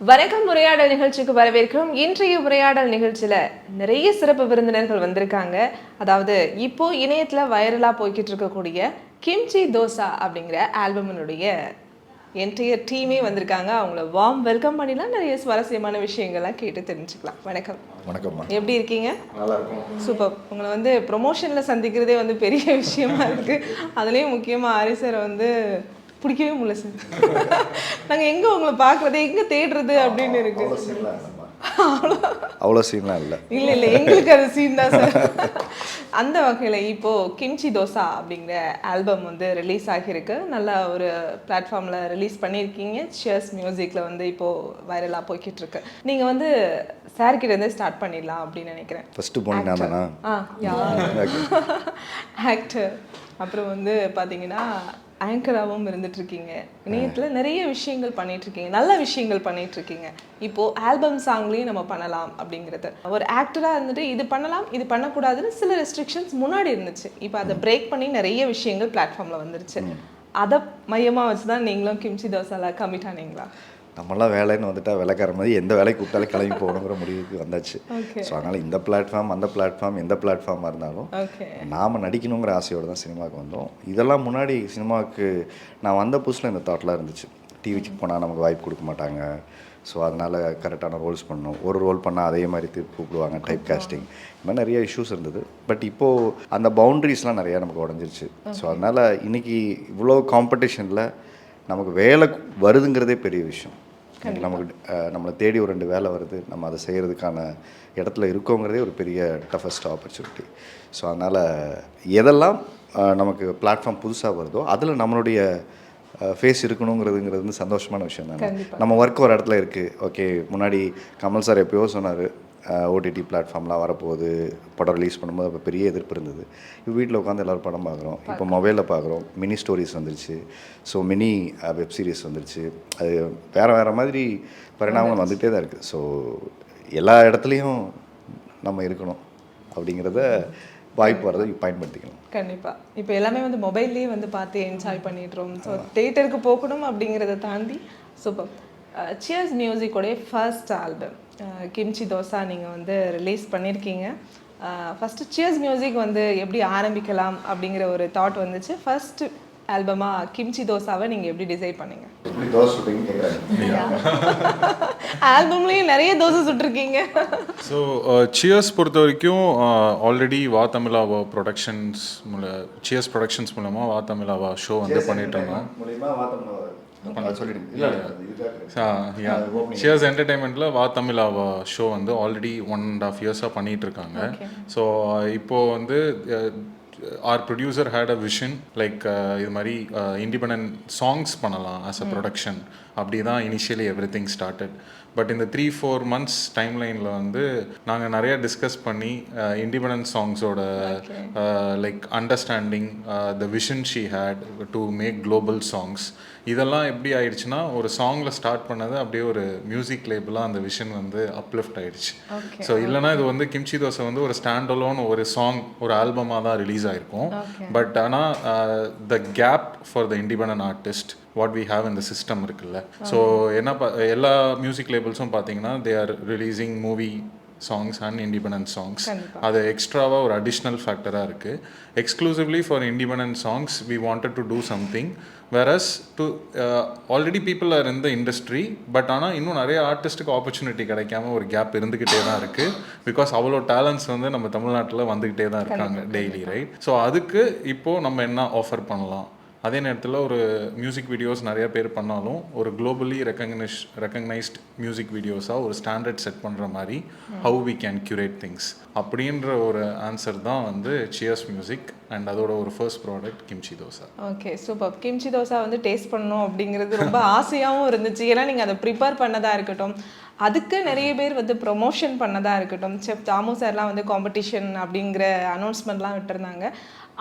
வணக்கம். உரையாடல் நிகழ்ச்சிக்கு வரவேற்கிறோம். இன்றைய உரையாடல் நிகழ்ச்சியில நிறைய சிறப்பு விருந்தினர்கள் வந்திருக்காங்க. அதாவது இப்போ இணையத்துல வைரலா போய்கிட்டு இருக்கக்கூடிய கிம்ச்சி தோசா அப்படிங்கிற ஆல்பமினுடைய என்டையர் டீமே வந்திருக்காங்க. அவங்கள வார்ம் வெல்கம் பண்ணிடலாம். நிறைய சுவாரஸ்யமான விஷயங்கள்லாம் கேட்டு தெரிஞ்சுக்கலாம். வணக்கம். வணக்கம்மா. எப்படி இருக்கீங்க? நல்லா இருக்கும். சூப்பர். உங்களை ப்ரொமோஷன்ல சந்திக்கிறதே பெரிய விஷயமா இருக்கு. அதுலேயும் முக்கியமாக ஆரி சாரை பிடிக்கவே முடியல சார். நாங்கள் எங்கே உங்களை பார்க்குறது, எங்கே தேடுறது அப்படின்னு இருக்கு. அவ்வளோ சீன்லாம் இல்லை. இல்லை எங்களுக்கு அது சீன் தான் சார். அந்த வகையில் இப்போது கிம்ச்சி தோசா அப்படிங்கிற ஆல்பம் ரிலீஸ் ஆகியிருக்கு. நல்ல ஒரு பிளாட்ஃபார்மில் ரிலீஸ் பண்ணியிருக்கீங்க. சியர்ஸ் மியூசிக்கில் இப்போது வைரலாக போய்கிட்டு இருக்கு. நீங்கள் சார்கிட்டேருந்து ஸ்டார்ட் பண்ணிடலாம் அப்படின்னு நினைக்கிறேன். ஃபஸ்ட்டு போனீங்கன்னா ஆக்டர், அப்புறம் பார்த்தீங்கன்னா ஆங்கராகவும் இருந்துகிட்ருக்கீங்க. இணையத்தில் நிறைய விஷயங்கள் பண்ணிகிட்ருக்கீங்க, நல்ல விஷயங்கள் பண்ணிகிட்ருக்கீங்க. இப்போது ஆல்பம் சாங்லேயும் நம்ம பண்ணலாம் அப்படிங்கிறது. ஒரு ஆக்டராக இருந்துட்டு இது பண்ணலாம் இது பண்ணக்கூடாதுன்னு சில ரெஸ்ட்ரிக்ஷன்ஸ் முன்னாடி இருந்துச்சு. இப்போ அதை பிரேக் பண்ணி நிறைய விஷயங்கள் பிளாட்ஃபார்மில் வந்துருச்சு. அதை மையமாக வச்சு தான் நீங்களும் கிம்ச்சி தோசாவில் கமிட் ஆனீங்களா? நம்மளாம் வேலைன்னு வந்துட்டால் வேலைக்கார மாதிரி எந்த வேலைக்கு கூப்பிட்டாலும் கிளம்பி போகணுங்கிற முடிவுக்கு வந்தாச்சு. ஸோ அதனால் இந்த பிளாட்ஃபார்ம் அந்த பிளாட்ஃபார்ம் எந்த பிளாட்ஃபார்மாக இருந்தாலும் நாம் நடிக்கணுங்கிற ஆசையோடு தான் சினிமாவுக்கு வந்தோம். இதெல்லாம் முன்னாடி சினிமாவுக்கு நான் வந்த புதுசில் இந்த தாட்லாம் இருந்துச்சு. டிவிக்கு போனால் நமக்கு வாய்ப்பு கொடுக்க மாட்டாங்க, ஸோ அதனால் கரெக்டான ரோல்ஸ் பண்ணணும். ஒரு ரோல் பண்ணால் அதே மாதிரி திருப்பி கூப்பிடுவாங்க, டைப் காஸ்டிங், இந்த மாதிரி நிறைய இஷ்யூஸ் இருந்தது. பட் இப்போது அந்த பவுண்ட்ரிஸ்லாம் நிறையா நமக்கு உடஞ்சிருச்சு. ஸோ அதனால் இன்றைக்கி இவ்வளோ காம்படிஷனில் நமக்கு வேலை வருதுங்கிறதே பெரிய விஷயம். நமக்கு நம்மளை தேடி ஒரு 2 வேலை வருது, நம்ம அதை செய்கிறதுக்கான இடத்துல இருக்கோங்கிறதே ஒரு பெரிய டஃபஸ்ட் ஆப்பர்ச்சுனிட்டி. ஸோ அதனால் எதெல்லாம் நமக்கு பிளாட்ஃபார்ம் புதுசாக வருதோ அதில் நம்மளுடைய ஃபேஸ் இருக்கணுங்கிறதுங்கிறது சந்தோஷமான விஷயம் தானே. நம்ம ஒர்க் ஒரு இடத்துல இருக்குது. ஓகே, முன்னாடி கமல் சார் எப்போயோ சொன்னார் ஓடிடி பிளாட்ஃபார்ம்லாம் வரப்போகுது, படம் ரிலீஸ் பண்ணும்போது அப்போ பெரிய எதிர்ப்பு இருந்தது. இப்போ வீட்டில் உட்காந்து எல்லோரும் படம் பார்க்குறோம், இப்போ மொபைலில் பார்க்குறோம், மினி ஸ்டோரிஸ் வந்துருச்சு, ஸோ மினி வெப் சீரிஸ் வந்துருச்சு. அது வேறு மாதிரி பரிணாமங்கள் வந்துகிட்டே தான் இருக்குது. ஸோ எல்லா இடத்துலையும் நம்ம இருக்கணும் அப்படிங்கிறத வாய்ப்பு வரதை பயன்படுத்திக்கணும். கண்டிப்பாக. இப்போ எல்லாமே மொபைல்லேயே பார்த்து என்ஜாய் பண்ணிடுறோம். ஸோ தேட்டருக்கு போகணும் அப்படிங்கிறத தாண்டி சூப்பர். சியர்ஸ் மியூசிக்கோடைய ஃபர்ஸ்ட் ஆல்பம் கிம்ச்சி தோசா நீங்கள் ரிலீஸ் பண்ணியிருக்கீங்க. ஃபஸ்ட்டு சியர்ஸ் மியூசிக் எப்படி ஆரம்பிக்கலாம் அப்படிங்கிற ஒரு தாட் வந்துச்சு. ஃபர்ஸ்ட் ஆல்பமாக கிம்ச்சி தோசாவை நீங்கள் எப்படி டிசைட் பண்ணீங்க? ஆல்பம்லேயும் நிறைய தோசை சுட்டிருக்கீங்க. ஸோ சியர்ஸ் பொறுத்த வரைக்கும் ஆல்ரெடி வா தமிழாவா ப்ரொடக்ஷன்ஸ் சியர்ஸ் ப்ரொடக்ஷன்ஸ் மூலமாக வா தமிழாவா ஷோ பண்ணிட்டு இருந்தோம். சியர்ஸ் என்டர்டைன்மெண்ட்டில் வா தமிழாவா ஷோ ஆல்ரெடி 1.5 இயர்ஸாக பண்ணிகிட்டு இருக்காங்க. ஸோ இப்போது our producer had a vision like இது மாதிரி independent songs பண்ணலாம் as a production. அப்படி தான் இனிஷியலி எவ்ரிதிங் ஸ்டார்டட். பட் இந்த 3-4 months டைம்லைனில் நாங்கள் நிறையா டிஸ்கஸ் பண்ணி இண்டிபெண்டன்ட் சாங்ஸோட like understanding the vision she had to make global songs, இதெல்லாம் எப்படி ஆயிடுச்சுன்னா ஒரு சாங்கில் ஸ்டார்ட் பண்ணது அப்படியே ஒரு மியூசிக் லேபிளாக அந்த விஷன் அப்லிஃப்ட் ஆயிடுச்சு. ஸோ இல்லைனா இது கிம்ச்சி தோசை ஒரு ஸ்டாண்ட் அலோன் ஒரு சாங் ஒரு ஆல்பமாக தான் ரிலீஸ் ஆயிருக்கும். பட் ஆனால் the gap for the independent artist what we have இந்த சிஸ்டம் இருக்குல்ல. ஸோ எல்லா மியூசிக் லேபிள்ஸும் பார்த்தீங்கன்னா they are releasing movie songs and independent songs. அது எக்ஸ்ட்ராவாக ஒரு அடிஷ்னல் ஃபேக்டராக இருக்குது. Exclusively for independent songs we wanted to do something whereas to already people are in the industry, but ஆனால் இன்னும் நிறைய ஆர்டிஸ்ட்டுக்கு ஆப்பர்ச்சுனிட்டி கிடைக்காம ஒரு கேப் இருந்துக்கிட்டே தான் இருக்குது. பிகாஸ் அவ்வளோ டேலண்ட்ஸ் நம்ம தமிழ்நாட்டில் வந்துக்கிட்டே தான் இருக்காங்க டெய்லி, ரைட்? ஸோ அதுக்கு இப்போது நம்ம என்ன ஆஃபர் பண்ணலாம்? அதே நேரத்தில் ஒரு மியூசிக் வீடியோஸ் நிறைய பேர் பண்ணாலும் ஒரு குளோபலி ரெக்கக்னைஸ்ட் மியூசிக் வீடியோஸாக ஒரு ஸ்டாண்டர்ட் செட் பண்ணுற மாதிரி how we can curate things அப்படின்ற ஒரு ஆன்சர் தான் சியர்ஸ் மியூசிக் அண்ட் அதோட ஒரு first product kimchi dosa. Okay, super. Kimchi dosa taste பண்ணணும் அப்படிங்கிறது ரொம்ப ஆசையாகவும் இருந்துச்சு. ஏன்னா நீங்கள் அதை ப்ரிப்பேர் பண்ணதாக இருக்கட்டும், அதுக்கு நிறைய பேர் ப்ரொமோஷன் பண்ணதாக இருக்கட்டும், செஃப் தாமு சார்லாம் காம்படிஷன் அப்படிங்கிற அனௌன்ஸ்மெண்ட்லாம் விட்டுருந்தாங்க.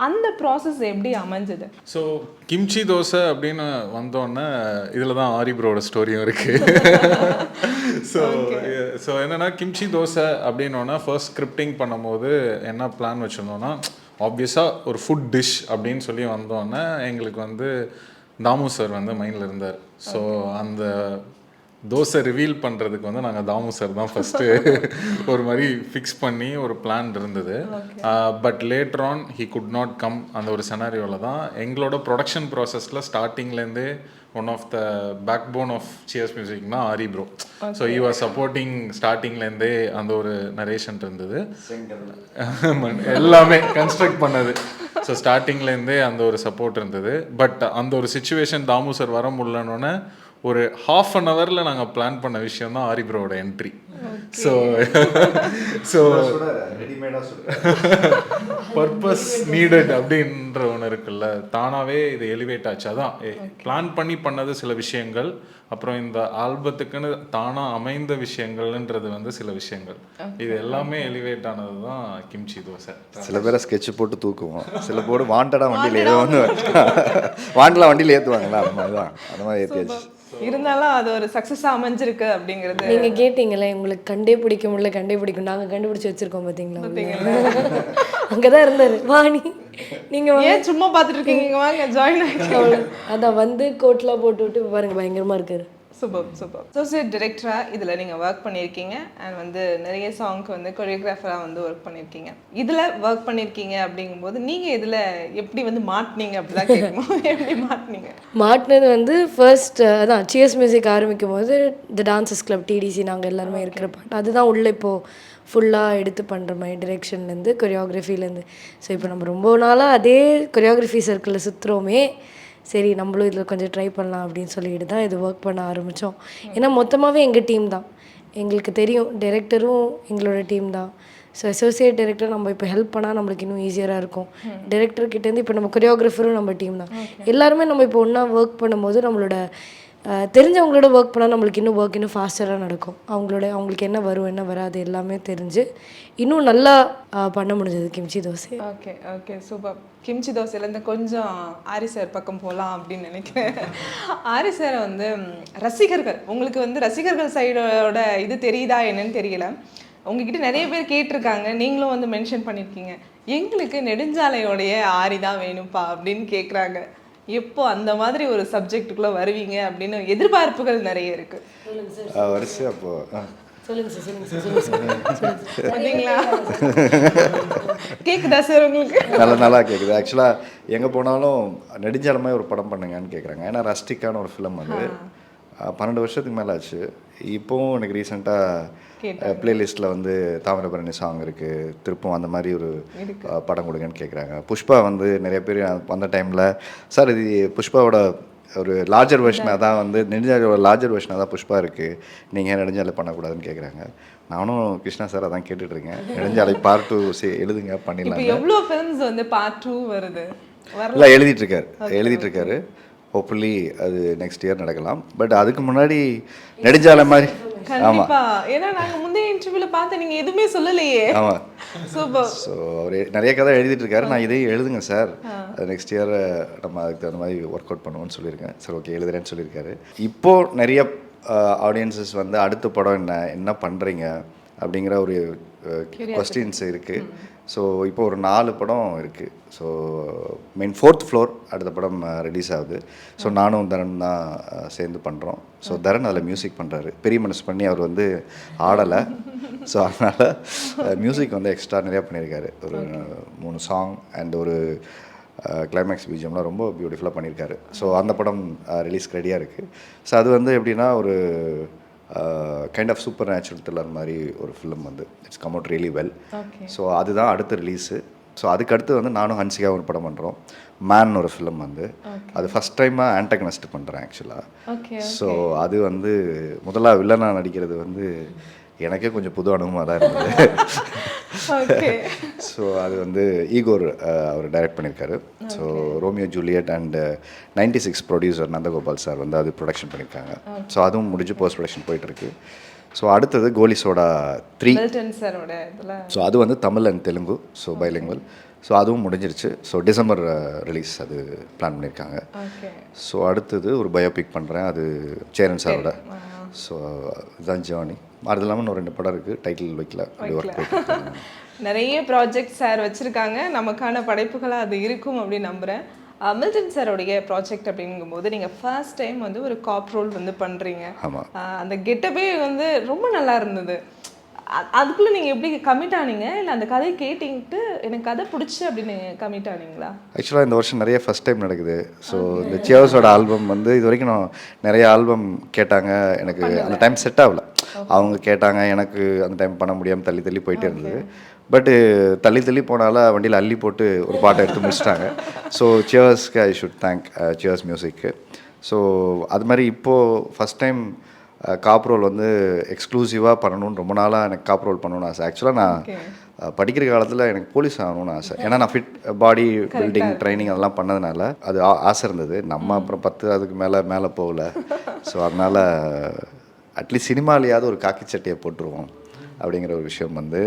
அந்த ப்ராசஸ் எப்படி அமைஞ்சது? ஸோ கிம்ச்சி தோசை அப்படின்னு வந்தோடனே இதில் தான் ஆரி ப்ரோட ஸ்டோரியும் இருக்குது. ஸோ என்னென்னா கிம்ச்சி தோசை அப்படின்னோன்னா ஃபர்ஸ்ட் ஸ்கிரிப்டிங் பண்ணும்போது என்ன பிளான் வச்சுருந்தோன்னா, ஆப்வியஸாக ஒரு ஃபுட் டிஷ் அப்படின்னு சொல்லி வந்தோடனே எங்களுக்கு தாமு சார் மைண்டில் இருந்தார். ஸோ அந்த தோசை ரிவீல் பண்ணுறதுக்கு வந்து நாங்கள் தாமு சார் தான் ஃபஸ்ட்டு ஒரு மாதிரி ஃபிக்ஸ் பண்ணி ஒரு பிளான் இருந்தது. But later on he could not come. அந்த ஒரு செனாரியோவில் தான் எங்களோட ப்ரொடக்ஷன் ப்ராசஸில் ஸ்டார்டிங்லேருந்தே one of the backbone of Cheers மியூசிக்னா Aari bro. So you are supporting ஸ்டார்டிங்லேருந்தே அந்த ஒரு நரேஷன் இருந்தது. எல்லாமே கன்ஸ்ட்ரக்ட் பண்ணது. ஸோ ஸ்டார்டிங்லேருந்தே அந்த ஒரு சப்போர்ட் இருந்தது. பட் அந்த ஒரு சுச்சுவேஷன் தாமு சார் வர முடியலன்னொன்னே ஒரு ½ அன் ஹவரில் நாங்கள் பிளான் பண்ண விஷயம் தான் ஆரி ப்ரோவோட என்ட்ரி. ஸோ பர்பஸ் நீடட் அப்படின்ற ஒன்று இருக்குல்ல, தானாகவே இது எலிவேட் ஆச்சு. அதான் பிளான் பண்ணி பண்ணது சில விஷயங்கள், அப்புறம் இந்த ஆல்பத்துக்குன்னு தானாக அமைந்த விஷயங்கள்ன்றது வந்து சில விஷயங்கள். இது எல்லாமே எலிவேட் ஆனது தான் கிம்ச்சி தோசை. சில பேரை ஸ்கெட்ச் போட்டு தூக்குவோம், சில பேர் வாண்டடாக வண்டியில் ஏதோ வந்து வாண்டெலாம் வண்டியில் ஏற்றுவாங்களா, அந்த மாதிரி தான், அந்த மாதிரி ஏற்றியாச்சு. இருந்தாலும் அது ஒரு சக்ஸஸாக அமைஞ்சிருக்கு அப்படிங்கிறது. நீங்கள் கேட்டீங்களே உங்களுக்கு கண்டே பிடிக்க முடியல, கண்டே பிடிக்கும், நாங்கள் கண்டுபிடிச்சி வச்சுருக்கோம் பார்த்தீங்களா. அங்கே தான் இருந்தார், வாணி நீங்கள் ஏன் சும்மா பார்த்துட்டு இருக்கீங்க, வாங்க ஜாயின் ஆகிட்டு. அதான் வந்து கோட்லாம் போட்டு விட்டு பாருங்க, பயங்கரமாக இருக்காரு. Super super. அசோசியேட் டைரக்டராக இதில் நீங்கள் ஒர்க் பண்ணியிருக்கீங்க அண்ட் வந்து நிறைய சாங்க்கு வந்து கொரியோகிராஃபராக வந்து ஒர்க் பண்ணியிருக்கீங்க. இதில் ஒர்க் பண்ணியிருக்கீங்க அப்படிங்கும்போது நீங்கள் இதில் எப்படி வந்து மாட்டினீங்க அப்படிதான் கேட்கணும். எப்படி மாட்டினீங்க? மாட்டினது வந்து ஃபர்ஸ்ட் அதான் சியர்ஸ் மியூசிக் ஆரம்பிக்கும் போது தி டான்சர்ஸ் கிளப் டிடிசி நாங்கள் எல்லாருமே இருக்கிற பாட்டு அதுதான் உள்ளே இப்போது ஃபுல்லாக எடுத்து பண்ணுற மாதிரி டிரெக்ஷன்லேருந்து கொரியோகிராஃபிலேருந்து. ஸோ இப்போ நம்ம ரொம்ப நாளாக அதே கொரியோகிராஃபி சர்க்கிளில் சுற்றுறோமே, சரி நம்மளும் இதில் கொஞ்சம் ட்ரை பண்ணலாம் அப்படின்னு சொல்லிட்டு தான் இது ஒர்க் பண்ண ஆரம்பித்தோம். ஏன்னா மொத்தமாகவே எங்கள் டீம் தான், எங்களுக்கு தெரியும் டைரக்டரும் எங்களோட டீம் தான். ஸோ அசோசியேட் டைரக்டர் நம்ம இப்போ ஹெல்ப் பண்ணால் நம்மளுக்கு இன்னும் ஈஸியராக இருக்கும். டைரக்டர்கிட்டேருந்து இப்போ நம்ம கொரியோகிராஃபரும் நம்ம டீம் தான். எல்லாருமே நம்ம இப்போ ஒன்றா ஒர்க் பண்ணும்போது நம்மளோட தெரிஞ்சவங்களோட ஒர்க் பண்ணால் நம்மளுக்கு இன்னும் ஒர்க் இன்னும் ஃபாஸ்டராக நடக்கும். அவங்களுக்கு என்ன வரும் என்ன வராது எல்லாமே தெரிஞ்சு இன்னும் நல்லா பண்ண முடிஞ்சது kimchi dosa. Okay okay super. Kimchi தோசையிலேருந்து கொஞ்சம் ஆரி சார் பக்கம் போகலாம் அப்படின்னு நினைக்கிறேன். ஆரி சாரை வந்து ரசிகர்கள், உங்களுக்கு வந்து ரசிகர்கள் சைடோட இது தெரியுதா என்னன்னு தெரியல, உங்ககிட்ட நிறைய பேர் கேட்டிருக்காங்க, நீங்களும் வந்து மென்ஷன் பண்ணியிருக்கீங்க, எங்களுக்கு நெடுஞ்சாலையோடைய ஆரி தான் வேணும்ப்பா அப்படின்னு கேட்குறாங்க. எப்போ அந்த மாதிரி ஒரு சப்ஜெக்டுக்குள்ளே வருவீங்க அப்படின்னு எதிர்பார்ப்புகள் நிறைய இருக்கு. வரிசை அப்போ பார்த்தீங்களா? கேட்குதா சார் உங்களுக்கு? நல்லா கேட்குது. ஆக்சுவலாக எங்கே போனாலும் நெடுஞ்சாலமாக ஒரு படம் பண்ணுங்கன்னு கேட்குறாங்க. ஏன்னா ரஸ்டிக்கான ஒரு ஃபிலிம் வந்து 12 வருஷத்துக்கு மேலே ஆச்சு. இப்போவும் எனக்கு ரீசெண்டாக பிளேலிஸ்ட்டில் வந்து தாமிரபரணி சாங் இருக்குது, திருப்பும் அந்த மாதிரி ஒரு படம் கொடுங்கன்னு கேட்குறாங்க. புஷ்பா வந்து நிறைய பேர் அந்த டைமில் சார் இது புஷ்பாவோட ஒரு லார்ஜர் வெர்ஷனாக தான் வந்து நெடுஞ்சாலையோட லார்ஜர் வெர்ஷனாக தான் புஷ்பா இருக்குது, நீங்கள் ஏன் நெடுஞ்சாலை பண்ணக்கூடாதுன்னு கேட்குறாங்க. நானும் கிருஷ்ணா சார் அதான் கேட்டுட்ருக்கேன், நெடுஞ்சாலை பார்ட் 2 எழுதுங்க பண்ணிடலாம். எவ்வளோ ஃபிலிம்ஸ் வந்து பார்ட் 2 வருது? இல்லை எழுதிட்டுருக்காரு. ஹோப்ஃபுல்லி அது நெக்ஸ்ட் இயர் நடக்கலாம். பட் அதுக்கு முன்னாடி நெடுஞ்சாலை மாதிரி. கண்டிப்பா. ஏன்னா நாங்க முந்தைய இன்டர்வியூல பார்த்து நீங்க எதுவுமே சொல்லலையே. ஆமாம் சூப்பர். ஸோ அவர் நிறைய கதை எழுதிட்டுருக்காரு. நான் இதையும் எழுதுங்க சார், அது நெக்ஸ்ட் இயர் நம்ம அதுக்கு தகுந்த மாதிரி ஒர்க் அவுட் பண்ணுவோன்னு சொல்லியிருக்கேன். சார் ஓகே எழுதுறேன்னு சொல்லியிருக்காரு. இப்போது நிறைய ஆடியன்ஸஸ் வந்து அடுத்த படம் என்ன பண்ணுறீங்க அப்படிங்கிற ஒரு கொஸ்டின்ஸ் இருக்குது. ஸோ இப்போ ஒரு 4 படம் இருக்குது. ஸோ மெயின் 4th ஃப்ளோர் அடுத்த படம் ரிலீஸ் ஆகுது. ஸோ நானும் தரன் தான் சேர்ந்து பண்ணுறோம். ஸோ தரன் அதில் மியூசிக் பண்ணுறாரு, பெரிய மனசு பண்ணி அவர் வந்து ஆடலை. ஸோ அதனால் மியூசிக் வந்து எக்ஸ்ட்ரா நிறையா பண்ணியிருக்காரு. ஒரு 3 சாங் அண்ட் ஒரு கிளைமேக்ஸ் பிஜிஎம்லாம் ரொம்ப பியூட்டிஃபுல்லாக பண்ணியிருக்காரு. ஸோ அந்த படம் ரிலீஸ்க்கு ரெடியாக இருக்குது. ஸோ அது வந்து எப்படின்னா ஒரு kind of supernatural thriller மாதிரி ஒரு ஃபிலிம் வந்து it's come out really well. So அதுதான் அடுத்த ரிலீஸு. ஸோ அதுக்கடுத்து வந்து நானும் ஹன்சிகா ஒரு படம் பண்ணுறோம், மேன் ஒரு ஃபிலிம் வந்து அது ஃபஸ்ட் டைமாக ஆன்டகனிஸ்ட் பண்ணுறேன் ஆக்சுவலாக. ஸோ அது வந்து முதல்ல வில்லனாக நடிக்கிறது வந்து எனக்கே கொஞ்சம் புது அனுபவமாக தான் இருந்தது. ஸோ அது வந்து ஈகோர் அவர் டைரக்ட் பண்ணியிருக்காரு. So Romeo Juliet and 96 producer Nandagopal sir வந்து அது ப்ரொடக்ஷன் பண்ணியிருக்காங்க. ஸோ அதுவும் முடிஞ்சு போஸ்ட் ப்ரொடக்ஷன் போயிட்டுருக்கு. ஸோ அடுத்தது கோலி சோடா 3. ஸோ அது வந்து Tamil and Telugu, so bilingual. So அதுவும் முடிஞ்சிருச்சு. ஸோ டிசம்பர் ரிலீஸ் அது பிளான் பண்ணியிருக்காங்க. ஸோ அடுத்தது ஒரு பயோபிக் பண்ணுறேன், அது சேரன் சாரோட. ஸோ இதுதான் ஜேர்னி. அது இல்லாமல் இன்னும் 2 படம் இருக்குது, டைட்டில் வைக்கல, ஒர்க் போயிட்டு. நிறைய ப்ராஜெக்ட் சார் வச்சுருக்காங்க, நமக்கான படைப்புகளாக அது இருக்கும் அப்படின்னு நம்புகிறேன். மில்டன் சாரோடைய ப்ராஜெக்ட் அப்படிங்கும்போது நீங்கள் ஃபர்ஸ்ட் டைம் வந்து ஒரு காப் ரோல் வந்து பண்ணுறீங்க. ஆமாம். அந்த கெட்டப்பே வந்து ரொம்ப நல்லா இருந்தது. அதுக்குள்ளே நீங்கள் எப்படி கமிட் ஆனீங்க, இல்லை அந்த கதையை கேட்டிங்கிட்டு எனக்கு கதை பிடிச்சி அப்படின்னு கமிட் ஆனீங்களா? ஆக்சுவலாக இந்த வருஷம் நிறைய ஃபஸ்ட் டைம் நடக்குது. ஸோ இந்த சியர்ஸோட ஆல்பம் வந்து இது வரைக்கும் நான் நிறைய ஆல்பம் கேட்டாங்க, எனக்கு அந்த டைம் செட் ஆகல. அவங்க கேட்டாங்க, எனக்கு அந்த டைம் பண்ண முடியாமல் தள்ளி தள்ளி போயிட்டே இருந்தது. பட்டு தள்ளி தள்ளி போனால வண்டியில் அள்ளி போட்டு ஒரு பாட்டை எடுத்து முடிச்சிட்டாங்க. ஸோ சியர்ஸ்க்கு ஐ ஷுட் தேங்க் சியர்ஸ் மியூசிக்கு. ஸோ அது மாதிரி இப்போது ஃபஸ்ட் டைம் காப் ரோல் வந்து எக்ஸ்க்ளூசிவாக பண்ணணும்னு ரொம்ப நாளாக எனக்கு காப் ரோல் பண்ணணும்னு ஆசை. ஆக்சுவலாக நான் படிக்கிற காலத்தில் எனக்கு போலீஸ் ஆகணும்னு ஆசை. ஏன்னா நான் ஃபிட் பாடி பில்டிங் ட்ரைனிங் அதெல்லாம் பண்ணதுனால அது ஆசை இருந்தது. நம்ம அப்புறம் 10 அதுக்கு மேலே போகல. ஸோ அதனால் அட்லீஸ்ட் சினிமாலேயாவது ஒரு காக்கி சட்டையை போட்டுருவோம் அப்படிங்கிற ஒரு விஷயம் வந்து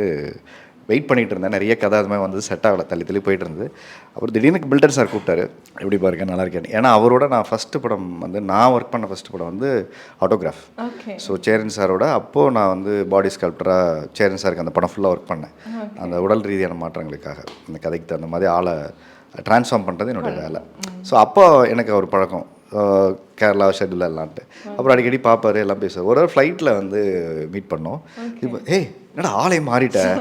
வெயிட் பண்ணிகிட்டு இருந்தேன். நிறைய கதை அது மாதிரி வந்து செட் ஆகலை, தள்ளி தள்ளி போயிட்டு இருந்தது. அப்புறம் திடீர்னு மில்டன் சார் கூப்பிட்டாரு, எப்படி பாருங்க நல்லா இருக்கேன். ஏன்னா அவரோட நான் ஃபஸ்ட்டு படம் வந்து நான் ஒர்க் பண்ண ஃபஸ்ட்டு படம் வந்து ஆட்டோகிராஃப். ஸோ சேரன் சாரோட அப்போது நான் வந்து பாடி ஸ்கல்ப்டராக சேரன் சாருக்கு அந்த படம் ஃபுல்லாக ஒர்க் பண்ணேன். அந்த உடல் ரீதியான மாற்றங்களுக்காக அந்த கதைக்கு தகுந்த மாதிரி ஆளை ட்ரான்ஸ்ஃபார்ம் பண்ணுறது என்னோடய வேலை. ஸோ அப்போ எனக்கு ஒரு பழக்கம், கேரளா ஷெட்யூல் எல்லான்ட்டு. அப்புறம் அடிக்கடி பார்ப்பாரு, எல்லாம் பேசுவார். ஒரு ஃப்ளைட்டில் வந்து மீட் பண்ணோம். இப்போ ஏய் என்னடா ஆளே மாறிட்டேன்,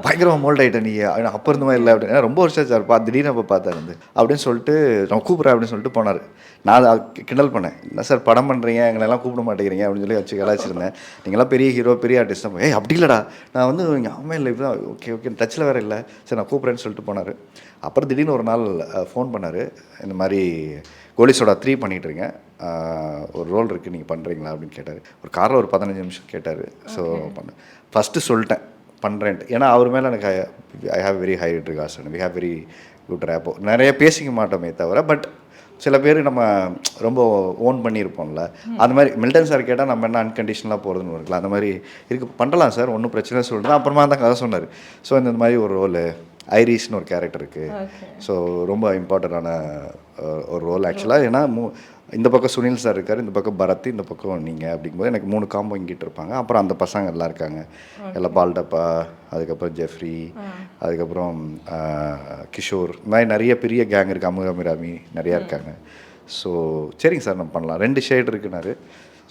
பயங்கரமாக மோல்ட் ஆகிட்டேன் நீ, அப்போ இருந்த மாதிரி இல்லை அப்படின்னு. ரொம்ப வருஷம் சார் திடீர்னு அப்போ பார்த்தாரு வந்து அப்படின்னு சொல்லிட்டு நான் கூப்பிட்றேன் அப்படின்னு சொல்லிட்டு போனார். நான் கிண்டல் பண்ணேன், என்ன சார் படம் பண்ணுறீங்க, எங்களெல்லாம் கூப்பிட மாட்டேங்கிறீங்க அப்படின்னு சொல்லி வச்சு கலாச்சிருந்தேன். நீங்களாம் பெரிய ஹீரோ பெரிய ஆர்டிஸ்ட் தான். ஏய் அப்படி இல்லைடா, நான் வந்து ஞாபகம் இல்லை, இப்போ ஓகே டச்சில் வேறு இல்லை, சரி நான் கூப்பிட்றேன்னு சொல்லிட்டு போனார். அப்புறம் திடீர்னு ஒரு நாள் ஃபோன் பண்ணார், இந்த மாதிரி கோலிசோடா 3 பண்ணிகிட்ருங்க, ஒரு ரோல் இருக்குது நீங்கள் பண்ணுறீங்களா அப்படின்னு கேட்டார். ஒரு காரில் ஒரு 15 நிமிஷம் கேட்டார். ஸோ பண்ணேன். ஃபஸ்ட்டு சொல்லிட்டேன் பண்ணுறேன்ட்டு. ஏன்னா அவர் மேலே எனக்கு I have very high regards and we have very good rapport. நிறைய பேசிக்க மாட்டோமே தவிர, பட் சில பேர் நம்ம ரொம்ப ஓன் பண்ணியிருப்போம்ல, அந்த மாதிரி மில்டன் சார் கேட்டால் நம்ம என்ன அன்கண்டிஷனலாக போகிறதுன்னு இருக்கலாம். அந்த மாதிரி இருக்குது, பண்ணலாம் சார் ஒன்றும் பிரச்சனை சொல்லிட்டு அப்புறமா தான் கதை சொன்னார். ஸோ இந்த மாதிரி ஒரு ரோலு ஐரிஷ்னு ஒரு கேரக்டர் இருக்குது. ஸோ ரொம்ப இம்பார்ட்டண்ட்டான ஒரு ரோல் ஆக்சுவலாக. ஏன்னா இந்த பக்கம் சுனில் சார் இருக்கார், இந்த பக்கம் பரத், இந்த பக்கம் நீங்கள் அப்படிங்கும்போது எனக்கு 3 காம்போ இங்கிட்டு இருப்பாங்க. அப்புறம் அந்த பசங்க எல்லாம் இருக்காங்க, எல்லாம் பால்டப்பா, அதுக்கப்புறம் ஜெஃப்ரி, அதுக்கப்புறம் கிஷோர், இந்த மாதிரி நிறைய பெரிய கேங் இருக்குது. அமுகாமிராமி நிறையா இருக்காங்க. ஸோ சரிங்க சார் நம்ம பண்ணலாம், 2 ஷேட் இருக்குனாரு.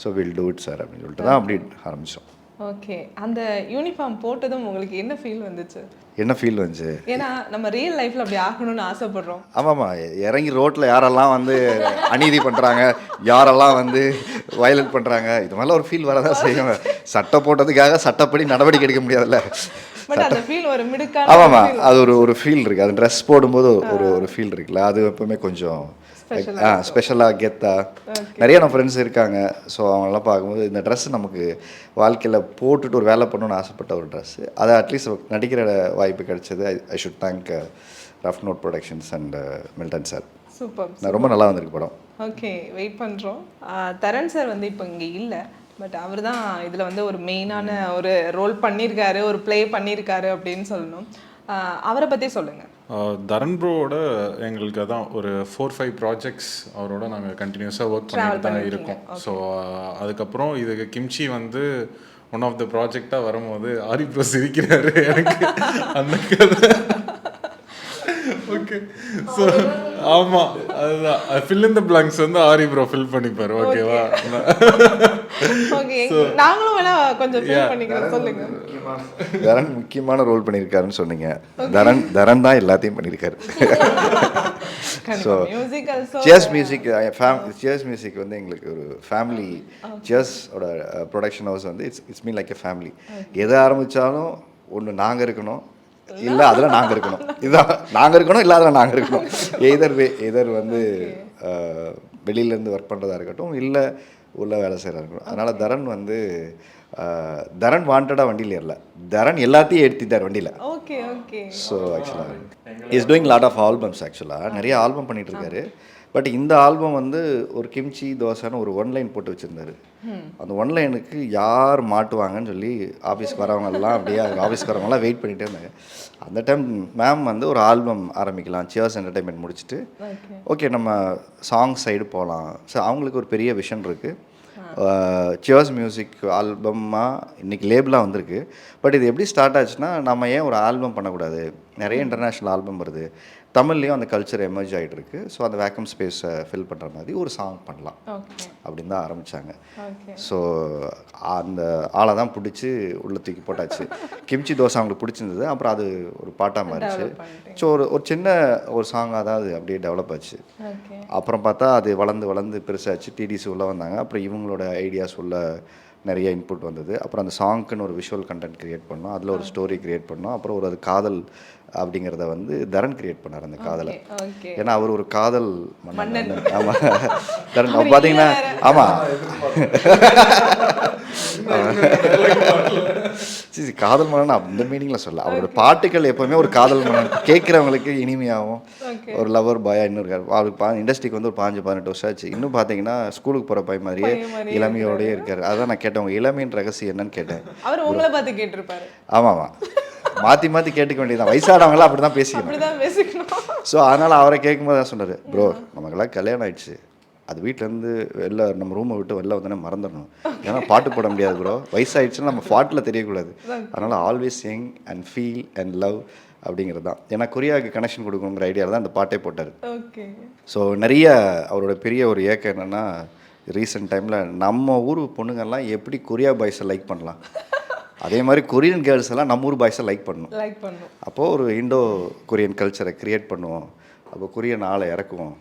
So will do it sir அப்படின்னு சொல்லிட்டு தான் அப்படி ஆரம்பித்தோம். ஓகே, அந்த யூனிஃபார்ம் போட்டதும் உங்களுக்கு என்ன ஃபீல் வந்துச்சு? என்ன ஃபீல் வந்துச்சு? ஏன்னா நம்ம ரியல் லைஃப்பில் அப்படி ஆகணும்னு ஆசைப்படுறோம். ஆமாம்மா, இறங்கி ரோட்டில் யாரெல்லாம் வந்து அநீதி பண்ணுறாங்க, யாரெல்லாம் வந்து வயலட் பண்ணுறாங்க, இது மாதிரிலாம் ஒரு ஃபீல் வரதான் செய்யும். சட்டை போட்டதுக்காக சட்டப்படி நடவடிக்கை எடுக்க முடியாதுல்ல. பட் அந்த ஃபீல் ஒரு மிடுக்கான. ஆமாம்மா, அது ஒரு ஃபீல் இருக்குது. அது ட்ரெஸ் போடும்போது ஒரு ஃபீல் இருக்குல்ல, அது எப்பவுமே கொஞ்சம் ஸ்பெஷலாக கெத்தா. நிறைய நம்ம ஃப்ரெண்ட்ஸ் இருக்காங்க. ஸோ அவங்களெல்லாம் பார்க்கும்போது இந்த ட்ரெஸ் நமக்கு வாழ்க்கையில் போட்டுட்டு ஒரு வேலை பண்ணணும்னு ஆசைப்பட்ட ஒரு ட்ரெஸ்ஸு. அதை அட்லீஸ்ட் நடிக்கிற வாய்ப்பு கிடைச்சது. I should thank rough note productions and Milton sir. Super, ரொம்ப நல்லா வந்திருக்கு படம். ஓகே, வெயிட் பண்ணுறோம். தரன் சார் வந்து இப்போ இங்கே இல்லை, பட் அவர் தான் இதில் வந்து ஒரு மெயினான ஒரு ரோல் பண்ணியிருக்காரு, ஒரு ப்ளே பண்ணியிருக்காரு அப்படின்னு சொல்லணும். அவரை பற்றி சொல்லுங்கள். தரன் ப்ரோவோட எங்களுக்கு அதான் ஒரு 4-5 ப்ராஜெக்ட்ஸ் அவரோட நாங்கள் கண்டினியூஸாக ஒர்க் பண்ணிட்டு தான் இருக்கோம். ஸோ அதுக்கப்புறம் இதுக்கு கிம்ச்சி வந்து ஒன் ஆஃப் த ப்ராஜெக்டாக வரும்போது ஆரி ப்ரோ சிரிக்கிறாரு எனக்கு அந்த கதை. ஓகே, ஸோ ஆமாம் அதுதான் ஃபில் இன் த பிளாங்க்ஸ் வந்து ஆரி ப்ரோ ஃபில் பண்ணிப்பார். ஓகேவா? ஓகே, நாங்களும் வேணா கொஞ்சம் ஃபில் பண்ணிக்கிறோம், சொல்லுங்க. தரன் முக்கியமான ரோல் பண்ணியிருக்காருன்னு சொன்னீங்க. தரன் தான் எல்லாத்தையும் பண்ணியிருக்காரு. ஸோ சியர்ஸ் மியூசிக் வந்து எங்களுக்கு ஒரு ஃபேமிலி. சியர்ஸோட ப்ரொடக்ஷன் ஹவுஸ் வந்து it's mean like a family. எதை ஆரம்பித்தாலும் ஒன்று நாங்கள் இருக்கணும், இல்லை அதில் நாங்கள் இருக்கணும். இதுதான், நாங்கள் இருக்கணும், இல்லை அதில் நாங்கள் இருக்கணும். எதர் வந்து வெளியிலேருந்து ஒர்க் பண்ணுறதா இருக்கட்டும், இல்லை உள்ள வேலை செய்கிறதா இருக்கட்டும். அதனால் தரன் வந்து தரன் வாண்டடாக வண்டியில் ஏறல, தரன் எல்லாத்தையும் எடுத்துட்டார் வண்டியில். Okay okay. ஸோ ஆக்சுவலாக is doing lot of albums. ஆக்சுவலாக நிறைய ஆல்பம் பண்ணிகிட்ருக்காரு. பட் இந்த ஆல்பம் வந்து ஒரு கிம்ச்சி தோசைன்னு ஒரு 1 லைன் போட்டு வச்சுருந்தாரு. அந்த 1 லைனுக்கு யார் மாட்டுவாங்கன்னு சொல்லி ஆஃபீஸ்க்கு வரவங்கெல்லாம் அப்படியே ஆஃபீஸ்க்கு வரவங்கலாம் வெயிட் பண்ணிகிட்டே இருந்தாங்க. அந்த டைம் மேம் வந்து ஒரு ஆல்பம் ஆரம்பிக்கலாம், சியர்ஸ் என்டர்டைன்மெண்ட் முடிச்சுட்டு ஓகே நம்ம சாங் சைடு போகலாம். ஸோ அவங்களுக்கு ஒரு பெரிய விஷன் இருக்குது. சியர்ஸ் மியூசிக் ஆல்பமாக இன்றைக்கி லேபிளாக வந்திருக்கு. பட் இது எப்படி ஸ்டார்ட் ஆச்சுன்னா, நம்ம ஏன் ஒரு ஆல்பம் பண்ணக்கூடாது, நிறைய இன்டர்நேஷ்னல் ஆல்பம் வருது, தமிழ்லேயும் அந்த கல்ச்சர் எமர்ஜ் ஆகிட்டு இருக்கு. ஸோ அந்த வேக்கம் ஸ்பேஸை ஃபில் பண்ணுற மாதிரி ஒரு சாங் பண்ணலாம் அப்படின்னு தான் ஆரம்பித்தாங்க. ஸோ அந்த ஆளை தான் பிடிச்சி உள்ள தூக்கி போட்டாச்சு. கிம்ச்சி தோசை அவங்களுக்கு பிடிச்சிருந்தது, அப்புறம் அது ஒரு பாட்டாக மாறிச்சு. ஸோ ஒரு சின்ன ஒரு சாங்காக தான் அது அப்படியே டெவலப் ஆச்சு. அப்புறம் பார்த்தா அது வளர்ந்து வளர்ந்து பெருசாச்சு. டிடிசி உள்ளே வந்தாங்க, அப்புறம் இவங்களோட ஐடியாஸ் உள்ள நிறைய இன்புட் வந்தது. அப்புறம் அந்த சாங்க்குன்னு ஒரு விஷுவல் கண்டென்ட் க்ரியேட் பண்ணோம், அதில் ஒரு ஸ்டோரி க்ரியேட் பண்ணோம். அப்புறம் ஒரு அது காதல் அப்படிங்கிறத வந்து தரன் கிரியேட் பண்ணார் அந்த காதலை. ஏன்னா அவர் ஒரு காதல் மன்னன். ஆமாம், தரன் பார்த்தீங்கன்னா ஆமாம் சரி, காதல் மன்னன் அந்த மீனிங்கில் சொல்ல, அவரோட பாட்டுகள் எப்போவுமே ஒரு காதல் மன்னன் கேட்குறவங்களுக்கு இனிமையாகவும் ஒரு லவர் பாயாக இன்னும் இருக்கார். அவருக்கு இண்டஸ்ட்ரிக்கு வந்து ஒரு 15-18 வருஷம் ஆச்சு. இன்னும் பார்த்தீங்கன்னா ஸ்கூலுக்கு போகிற பையன் மாதிரியே இளமையோடயே இருக்கார். அதான் நான் கேட்டேன், உங்கள் இளமையின் ரகசியம் என்னன்னு கேட்டேன். அவர் உங்களை பார்த்து கேட்டிருப்பாரு. ஆமாம், மாற்றி மாற்றி கேட்டுக்க வேண்டியதான். வயசானவங்களாம் அப்படி தான் பேசிக்கணும். ஸோ அதனால் அவரை கேட்கும்போது தான் சொன்னார், ப்ரோ நமக்கெல்லாம் கல்யாணம் ஆயிடுச்சு, அது வீட்டிலேருந்து வெளில நம்ம ரூமை விட்டு வெளில வந்தோன்னே மறந்துடணும். ஏன்னா பாட்டு போட முடியாது ப்ரோ, வயசாகிடுச்சுன்னா நம்ம பாட்டில் தெரியக்கூடாது. அதனால் always young and feel and love அப்படிங்கிறது தான். ஏன்னா கொரியாவுக்கு கனெக்ஷன் கொடுக்கணுங்கிற ஐடியாவில் தான் அந்த பாட்டே போட்டார். ஸோ நிறைய அவரோட பெரிய ஒரு ஏக்கம் என்னென்னா, ரீசெண்ட் டைமில் நம்ம ஊர் பொண்ணுங்கள்லாம் எப்படி கொரியா பாய்ஸை லைக் பண்ணலாம், அதே மாதிரி கொரியன் கேர்ள்ஸ் எல்லாம் நம்ம ஊர் பாய்ஸை லைக் பண்ணணும். அப்போது ஒரு இண்டோ கொரியன் கல்ச்சரை க்ரியேட் பண்ணுவோம், அப்போ கொரியன் ஆளை இறக்குவோம்.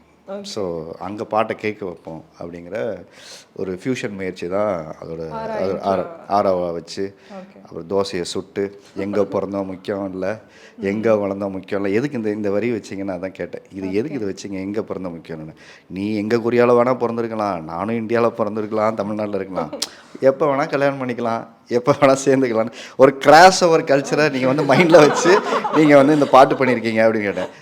ஸோ அங்கே பாட்டை கேட்க வைப்போம் அப்படிங்கிற ஒரு ஃபியூஷன் முயற்சி தான் அதோட ஆராவை வச்சு. அப்புறம் தோசையை சுட்டு எங்கே பிறந்தோம் முக்கியம் இல்லை, எங்கே வளர்ந்தோம் முக்கியம் இல்லை. எதுக்கு இந்த வரி வச்சிங்கன்னு அதான் கேட்டேன். இது எதுக்கு இதை வச்சிங்க, எங்கே பிறந்தோம் முக்கியம்னு. நீ எங்கே கொரியாவில் வேணால் பிறந்திருக்கலாம், நானும் இந்தியாவில் பிறந்திருக்கலாம், தமிழ்நாட்டில் இருக்கலாம், எப்போ வேணால் கல்யாணம் பண்ணிக்கலாம், எப்போ வேணால் சேர்ந்துக்கலாம். ஒரு கிராஸ் ஓவர் கல்ச்சரை நீங்கள் வந்து மைண்டில் வச்சு நீங்கள் வந்து இந்த பாட்டு பண்ணியிருக்கீங்க அப்படின்னு கேட்டேன்.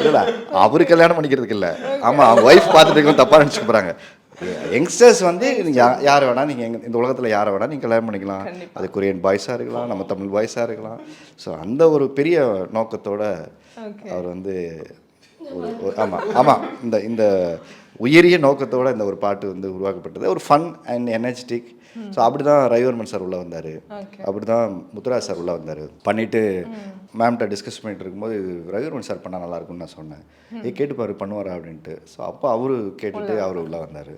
இல்லை, அவரு கல்யாணம் பண்ணிக்கிறதுக்கு இல்லை, ஆமாம் அவங்க ஒய்ஃப் பார்த்துட்டு தப்பாக நினச்சிக்க போகிறாங்க. யங்ஸ்டர்ஸ் வந்து யார் வேணால் நீங்கள் இந்த உலகத்தில் யாரை வேணால் நீங்கள் கல்யாணம் பண்ணிக்கலாம். அது கொரியன் பாய்ஸாக இருக்கலாம், நம்ம தமிழ் பாய்ஸாக இருக்கலாம். ஸோ அந்த ஒரு பெரிய நோக்கத்தோட அவர் வந்து ஆமாம் இந்த உயரிய நோக்கத்தோடு இந்த ஒரு பாட்டு வந்து உருவாக்கப்பட்டது. ஒரு ஃபன் அண்ட் எனர்ஜெட்டிக். ஸோ அப்படி தான் ரவிவர்மன் சார் உள்ளே வந்தார், அப்படி தான் முத்துராஜ் சார் உள்ளே வந்தார். பண்ணிவிட்டு மேம்கிட்ட டிஸ்கஸ் பண்ணிட்டு இருக்கும்போது ரவிவர்மன் சார் பண்ணால் நல்லாயிருக்கும்னு நான் சொன்னேன். கேட்டுப்பாரு பண்ணுவாரா அப்படின்ட்டு. ஸோ அப்போ அவரு கேட்டுட்டு அவர் உள்ளே வந்தார்.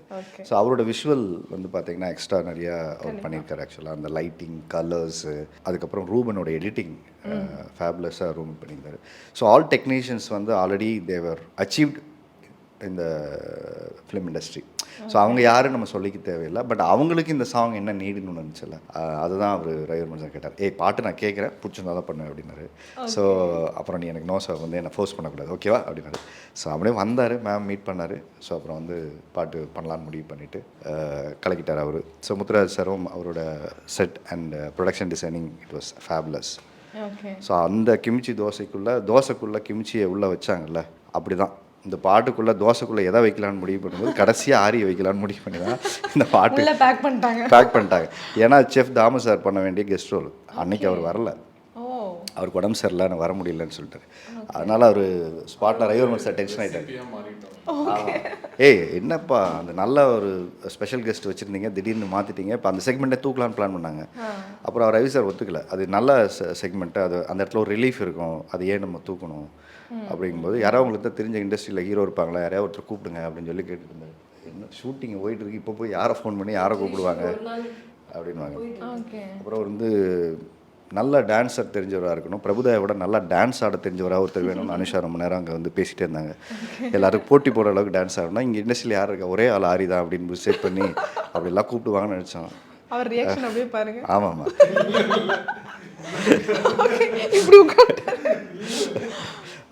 ஸோ அவரோட விஷுவல் வந்து பார்த்தீங்கன்னா எக்ஸ்ட்ரா நிறையா அவர் பண்ணியிருக்காரு. ஆக்சுவலாக அந்த லைட்டிங், கலர்ஸு, அதுக்கப்புறம் ரூபனோட எடிட்டிங் ஃபேபுலஸாக ரூம் பண்ணியிருந்தார். ஸோ ஆல் டெக்னீஷியன்ஸ் வந்து ஆல்ரெடி தேவர் அச்சீவ்ட் இந்த ஃபிலிம் இண்டஸ்ட்ரி. ஸோ அவங்க யாரும் நம்ம சொல்லிக்க தேவையில்லை. பட் அவங்களுக்கு இந்த சாங் என்ன நீடுன்னு நினச்சில்ல, அதுதான் அவர் ரவிவர்மன் சார் கேட்டார். பாட்டு நான் கேட்குறேன், பிடிச்சிருந்தா தான் பண்ணுவேன் அப்படின்னாரு. ஸோ அப்புறம் நீ எனக்கு நோ சார் வந்து என்னை ஃபோர்ஸ் பண்ணக்கூடாது, ஓகேவா அப்படின்னாரு. ஸோ அப்படியே வந்தார், மேம் மீட் பண்ணார். ஸோ அப்புறம் வந்து பாட்டு பண்ணலான்னு முடிவு பண்ணிவிட்டு கலக்கிட்டார் அவர். ஸோ முத்துராஜ் சாரும் அவரோட set and production designing it was fabulous. So அந்த கிம்ச்சி தோசைக்குள்ளே கிம்ச்சியை உள்ளே வச்சாங்கல்ல, அப்படி தான் இந்த பாட்டுக்குள்ளே தோசைக்குள்ளே எதை வைக்கலான்னு முடிவு பண்ணும்போது கடைசியாக ஆரி வைக்கலான்னு முடிவு பண்ணி தான் இந்த பாட்டு பேக் பண்ணிட்டாங்க. ஏன்னா செஃப் தாமு சார் பண்ண வேண்டிய கெஸ்ட் ரோல் அன்னைக்கு அவர் வரல, அவருக்கு உடம்பு சரியில்லை, நான் வர முடியலன்னு சொல்லிட்டாரு. அதனால் அவர் ஸ்பாட்டில் ரவிவர்மன் சார் டென்ஷன் ஆகிட்டார். என்னப்பா அந்த நல்ல ஒரு ஸ்பெஷல் கெஸ்ட் வச்சுருந்தீங்க, திடீர்னு மாற்றிட்டீங்க, இப்போ அந்த செக்மெண்ட்டை தூக்கலான்னு பிளான் பண்ணாங்க. அப்புறம் அவர் ரவி சார் ஒத்துக்கல, அது நல்ல செக்மெண்ட்டு, அது அந்த இடத்துல ஒரு ரிலீஃப் இருக்கும், அது ஏன் நம்ம தூக்கணும் அப்படிங்கும்போது யாராவது உங்களுக்கு தான் தெரிஞ்ச இண்டஸ்ட்ரியில் ஹீரோ இருப்பாங்களா, யாரையாவது ஒருத்தர் கூப்பிடுங்க அப்படின்னு சொல்லி கேட்டுட்டு இருந்தார். என்ன ஷூட்டிங் போயிட்டு இருக்கு, இப்போ போய் யாரை ஃபோன் பண்ணி யாரை கூப்பிடுவாங்க அப்படின்வாங்க. அப்புறம் வந்து நல்ல டான்ஸர் தெரிஞ்சவராக இருக்கணும், பிரபுதாயோட நல்லா டான்ஸ் ஆட தெரிஞ்சவராக ஒருத்தர் வேணும்னு அனுஷா ரொம்ப நேரம் அங்கே வந்து பேசிகிட்டே இருந்தாங்க. எல்லாருக்கும் போட்டி போடுற அளவுக்கு டான்ஸ் ஆடணும், இங்கே இண்டஸ்ட்ரியில் யார் இருக்கா, ஒரே ஆள் ஆரி தான் அப்படின்னு செட் பண்ணி அப்படிலாம் கூப்பிடுவாங்கன்னு நினச்சோம். ஆமாம்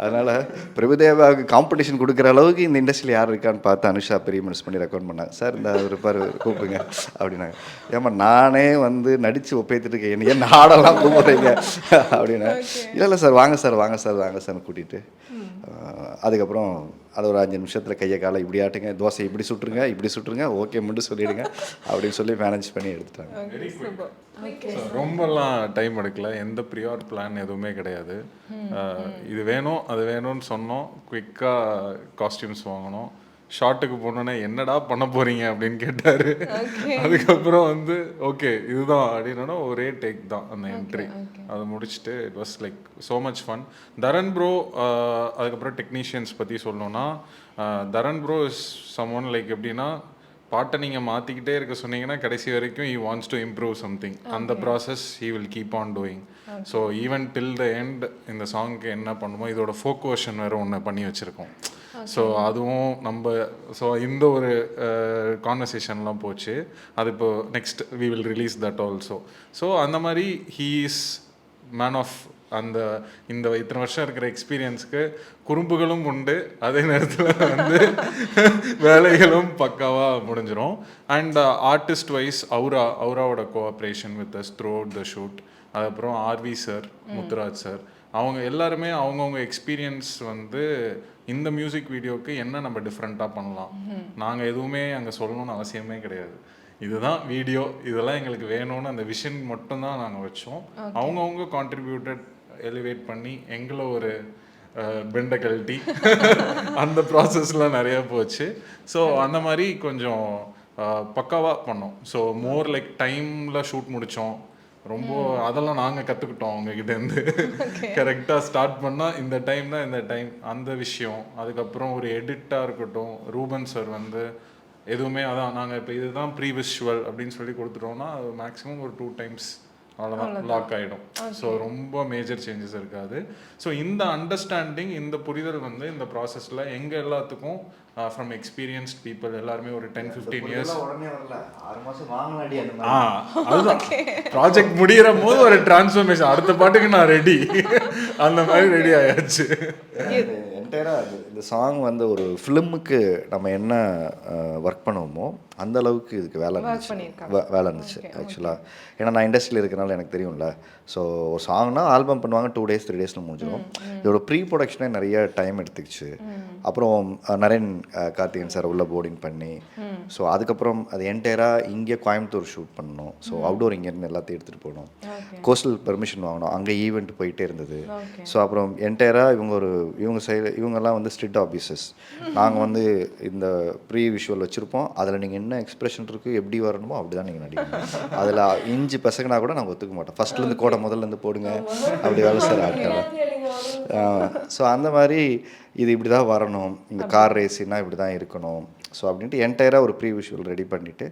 அதனால் பிரபுதேவாவுக்கு காம்படிஷன் கொடுக்குற அளவுக்கு இந்த இண்டஸ்ட்ரியில் யார் இருக்கான்னு பார்த்து அனுஷா பெரிய மனசு பண்ணி ரெக்கமெண்ட் பண்ணாங்க. சார் இந்த இருப்பார் கூப்பிடுங்க அப்படின்னாங்க. ஏமா நானே வந்து நடித்து ஒப்பேத்துட்டு இருக்கேன், என்ன ஏன் ஆடெல்லாம் கூப்பிட்றீங்க அப்படின்னா, இல்லை சார் வாங்க சார்னு கூட்டிகிட்டு அதுக்கப்புறம் அது ஒரு 5 நிமிஷத்தில் கையை காலை இப்படி ஆட்டுங்க, தோசை இப்படி சுட்டுருங்க ஓகே மட்டும் சொல்லிவிடுங்க அப்படின்னு சொல்லி மேனேஜ் பண்ணி எடுத்துட்டாங்க. ரொம்பலாம் டைம் எடுக்கல, எந்த ப்ரியார் பிளான் எதுவுமே கிடையாது. இது வேணும் அது வேணும்னு சொன்னோம், குயிக்காக காஸ்டியூம்ஸ் வாங்கினோம், ஷார்ட்டுக்கு போனோன்னே என்னடா பண்ண போகிறீங்க அப்படின்னு கேட்டார். அதுக்கப்புறம் வந்து ஓகே இதுதான் அப்படின்னா ஒரே டேக் தான் அந்த என்ட்ரி. அதை முடிச்சுட்டு it was like so much fun. Dharan bro அதுக்கப்புறம் டெக்னீஷியன்ஸ் பற்றி சொல்லணும்னா Dharan bro is someone like எப்படின்னா பாட்டை நீங்கள் மாற்றிக்கிட்டே இருக்க சொன்னீங்கன்னா கடைசி வரைக்கும் he wants to improve something. அந்த process he will keep on doing. So even till the end இந்த சாங்க்கு என்ன பண்ணுமோ இதோட ஃபோக் வெர்ஷன் வேறு ஒன்று பண்ணி வச்சுருக்கோம். ஸோ அதுவும் நம்ம ஸோ இந்த ஒரு கான்வர்சேஷன்லாம் போச்சு. அது இப்போ next we will release that also. So அந்த மாதிரி ஹீ இஸ் மேன் ஆஃப் அந்த இந்த இத்தனை வருஷம் இருக்கிற எக்ஸ்பீரியன்ஸ்க்கு குறும்புகளும் உண்டு, அதே நேரத்தில் வந்து வேலைகளும் பக்காவாக முடிஞ்சிடும். அண்ட் ஆர்டிஸ்ட் வைஸ் அவுராவோட cooperation with us throughout the shoot. அதுக்கப்புறம் ஆர்வி சார், முத்துராஜ் சார், அவங்க எல்லாருமே அவங்கவுங்க எக்ஸ்பீரியன்ஸ் வந்து இந்த மியூசிக் வீடியோவுக்கு என்ன நம்ம டிஃப்ரெண்ட்டாக பண்ணலாம், நாங்கள் எதுவுமே அங்கே சொல்லணும்னு அவசியமே கிடையாது, இதுதான் வீடியோ, இதெல்லாம் எங்களுக்கு வேணும்னு அந்த விஷன் மட்டும்தான் நாங்கள் வச்சோம். அவங்கவுங்க கான்ட்ரிபியூட்டட் எலிவேட் பண்ணி எங்களை ஒரு பெண்டை கழட்டி அந்த ப்ராசஸ்லாம் நிறையா போச்சு. ஸோ அந்த மாதிரி கொஞ்சம் பக்காவாக பண்ணோம். ஸோ மோர் லைக் டைமில் ஷூட் முடித்தோம். ரொம்ப அதெல்லாம் நாங்கள் கற்றுக்கிட்டோம் அவங்கக்கிட்டேருந்து. கரெக்டாக ஸ்டார்ட் பண்ணால் இந்த டைம் தான் இந்த டைம் அந்த விஷயம். அதுக்கப்புறம் ஒரு எடிட்டாக இருக்கட்டும், ரூபன் சார் வந்து எதுவுமே அதான் நாங்கள் இப்போ இதுதான் ப்ரீ விஷுவல் அப்படின்னு சொல்லி கொடுத்துட்டோம்னா அது மேக்ஸிமம் ஒரு 2 times அவ்வளோதான் லாக் ஆகிடும். ஸோ ரொம்ப மேஜர் சேஞ்சஸ் இருக்காது. ஸோ இந்த அண்டர்ஸ்டாண்டிங், இந்த புரிதல் வந்து இந்த ப்ராசஸில் எங்கள் எல்லாத்துக்கும் ஃப்ரம் எக்ஸ்பீரியன்ஸ்ட் பீப்புள் எல்லாருமே ஒரு 10-15 இயர்ஸ். அதுதான் ப்ராஜெக்ட் முடிகிற போது ஒரு டிரான்ஸ்ஃபர்மேஷன், அடுத்த பாட்டுக்கு நான் ரெடி, அந்த மாதிரி ரெடி ஆயாச்சு. என்டையராக இந்த சாங் வந்து ஒரு ஃபிலிமுக்கு நம்ம என்ன ஒர்க் பண்ணுவோமோ அந்த அளவுக்கு இதுக்கு வேலை இருந்துச்சு ஆக்சுவலாக. ஏன்னா நான் இண்டஸ்ட்ரியில் இருக்கிறனால எனக்கு தெரியும்ல. ஸோ ஒரு சாங்னா ஆல்பம் பண்ணுவாங்க 2 days 3 days முடிஞ்சிடும். இதோட ப்ரீ ப்ரொடக்ஷனே நிறைய டைம் எடுத்துக்கிச்சு. அப்புறம் நரேன் கார்த்திகன் சார் உள்ள போர்டிங் பண்ணி, ஸோ அதுக்கப்புறம் அது என்டையராக இங்கே கோயம்புத்தூர் ஷூட் பண்ணணும். ஸோ அவுடோர் இங்கேருந்து எல்லாத்தையும் எடுத்துகிட்டு போகணும். கோஸ்டல் பெர்மிஷன் வாங்கணும், அங்கே ஈவெண்ட் போயிட்டே இருந்தது. ஸோ அப்புறம் என்டையராக இவங்க சைடு இவங்கெல்லாம் வந்து ஸ்ட்ரிக்ட் ஆஃபீஸர்ஸ். நாங்கள் வந்து இந்த ப்ரீ விஷுவல் வச்சுருப்போம், அதில் நீங்கள் என்ன எக்ஸ்பிரஷன் இருக்குது, எப்படி வரணுமோ அப்படி தான் நீங்கள் நடிக்கணும். அதில் இஞ்சி பசங்கனா கூட நாங்கள் ஒத்துக்க மாட்டோம். ஃபஸ்ட்லேருந்து கோடை முதல்லேருந்து போடுங்க அப்படி வேலை சார் ஆட்கள். ஸோ அந்த மாதிரி இது இப்படி தான் வரணும், இந்த கார் ரேஸின்னா இப்படி தான் இருக்கணும். ஸோ அப்படின்ட்டு என்டையராக ஒரு ப்ரீ விஷுவல் ரெடி பண்ணிவிட்டு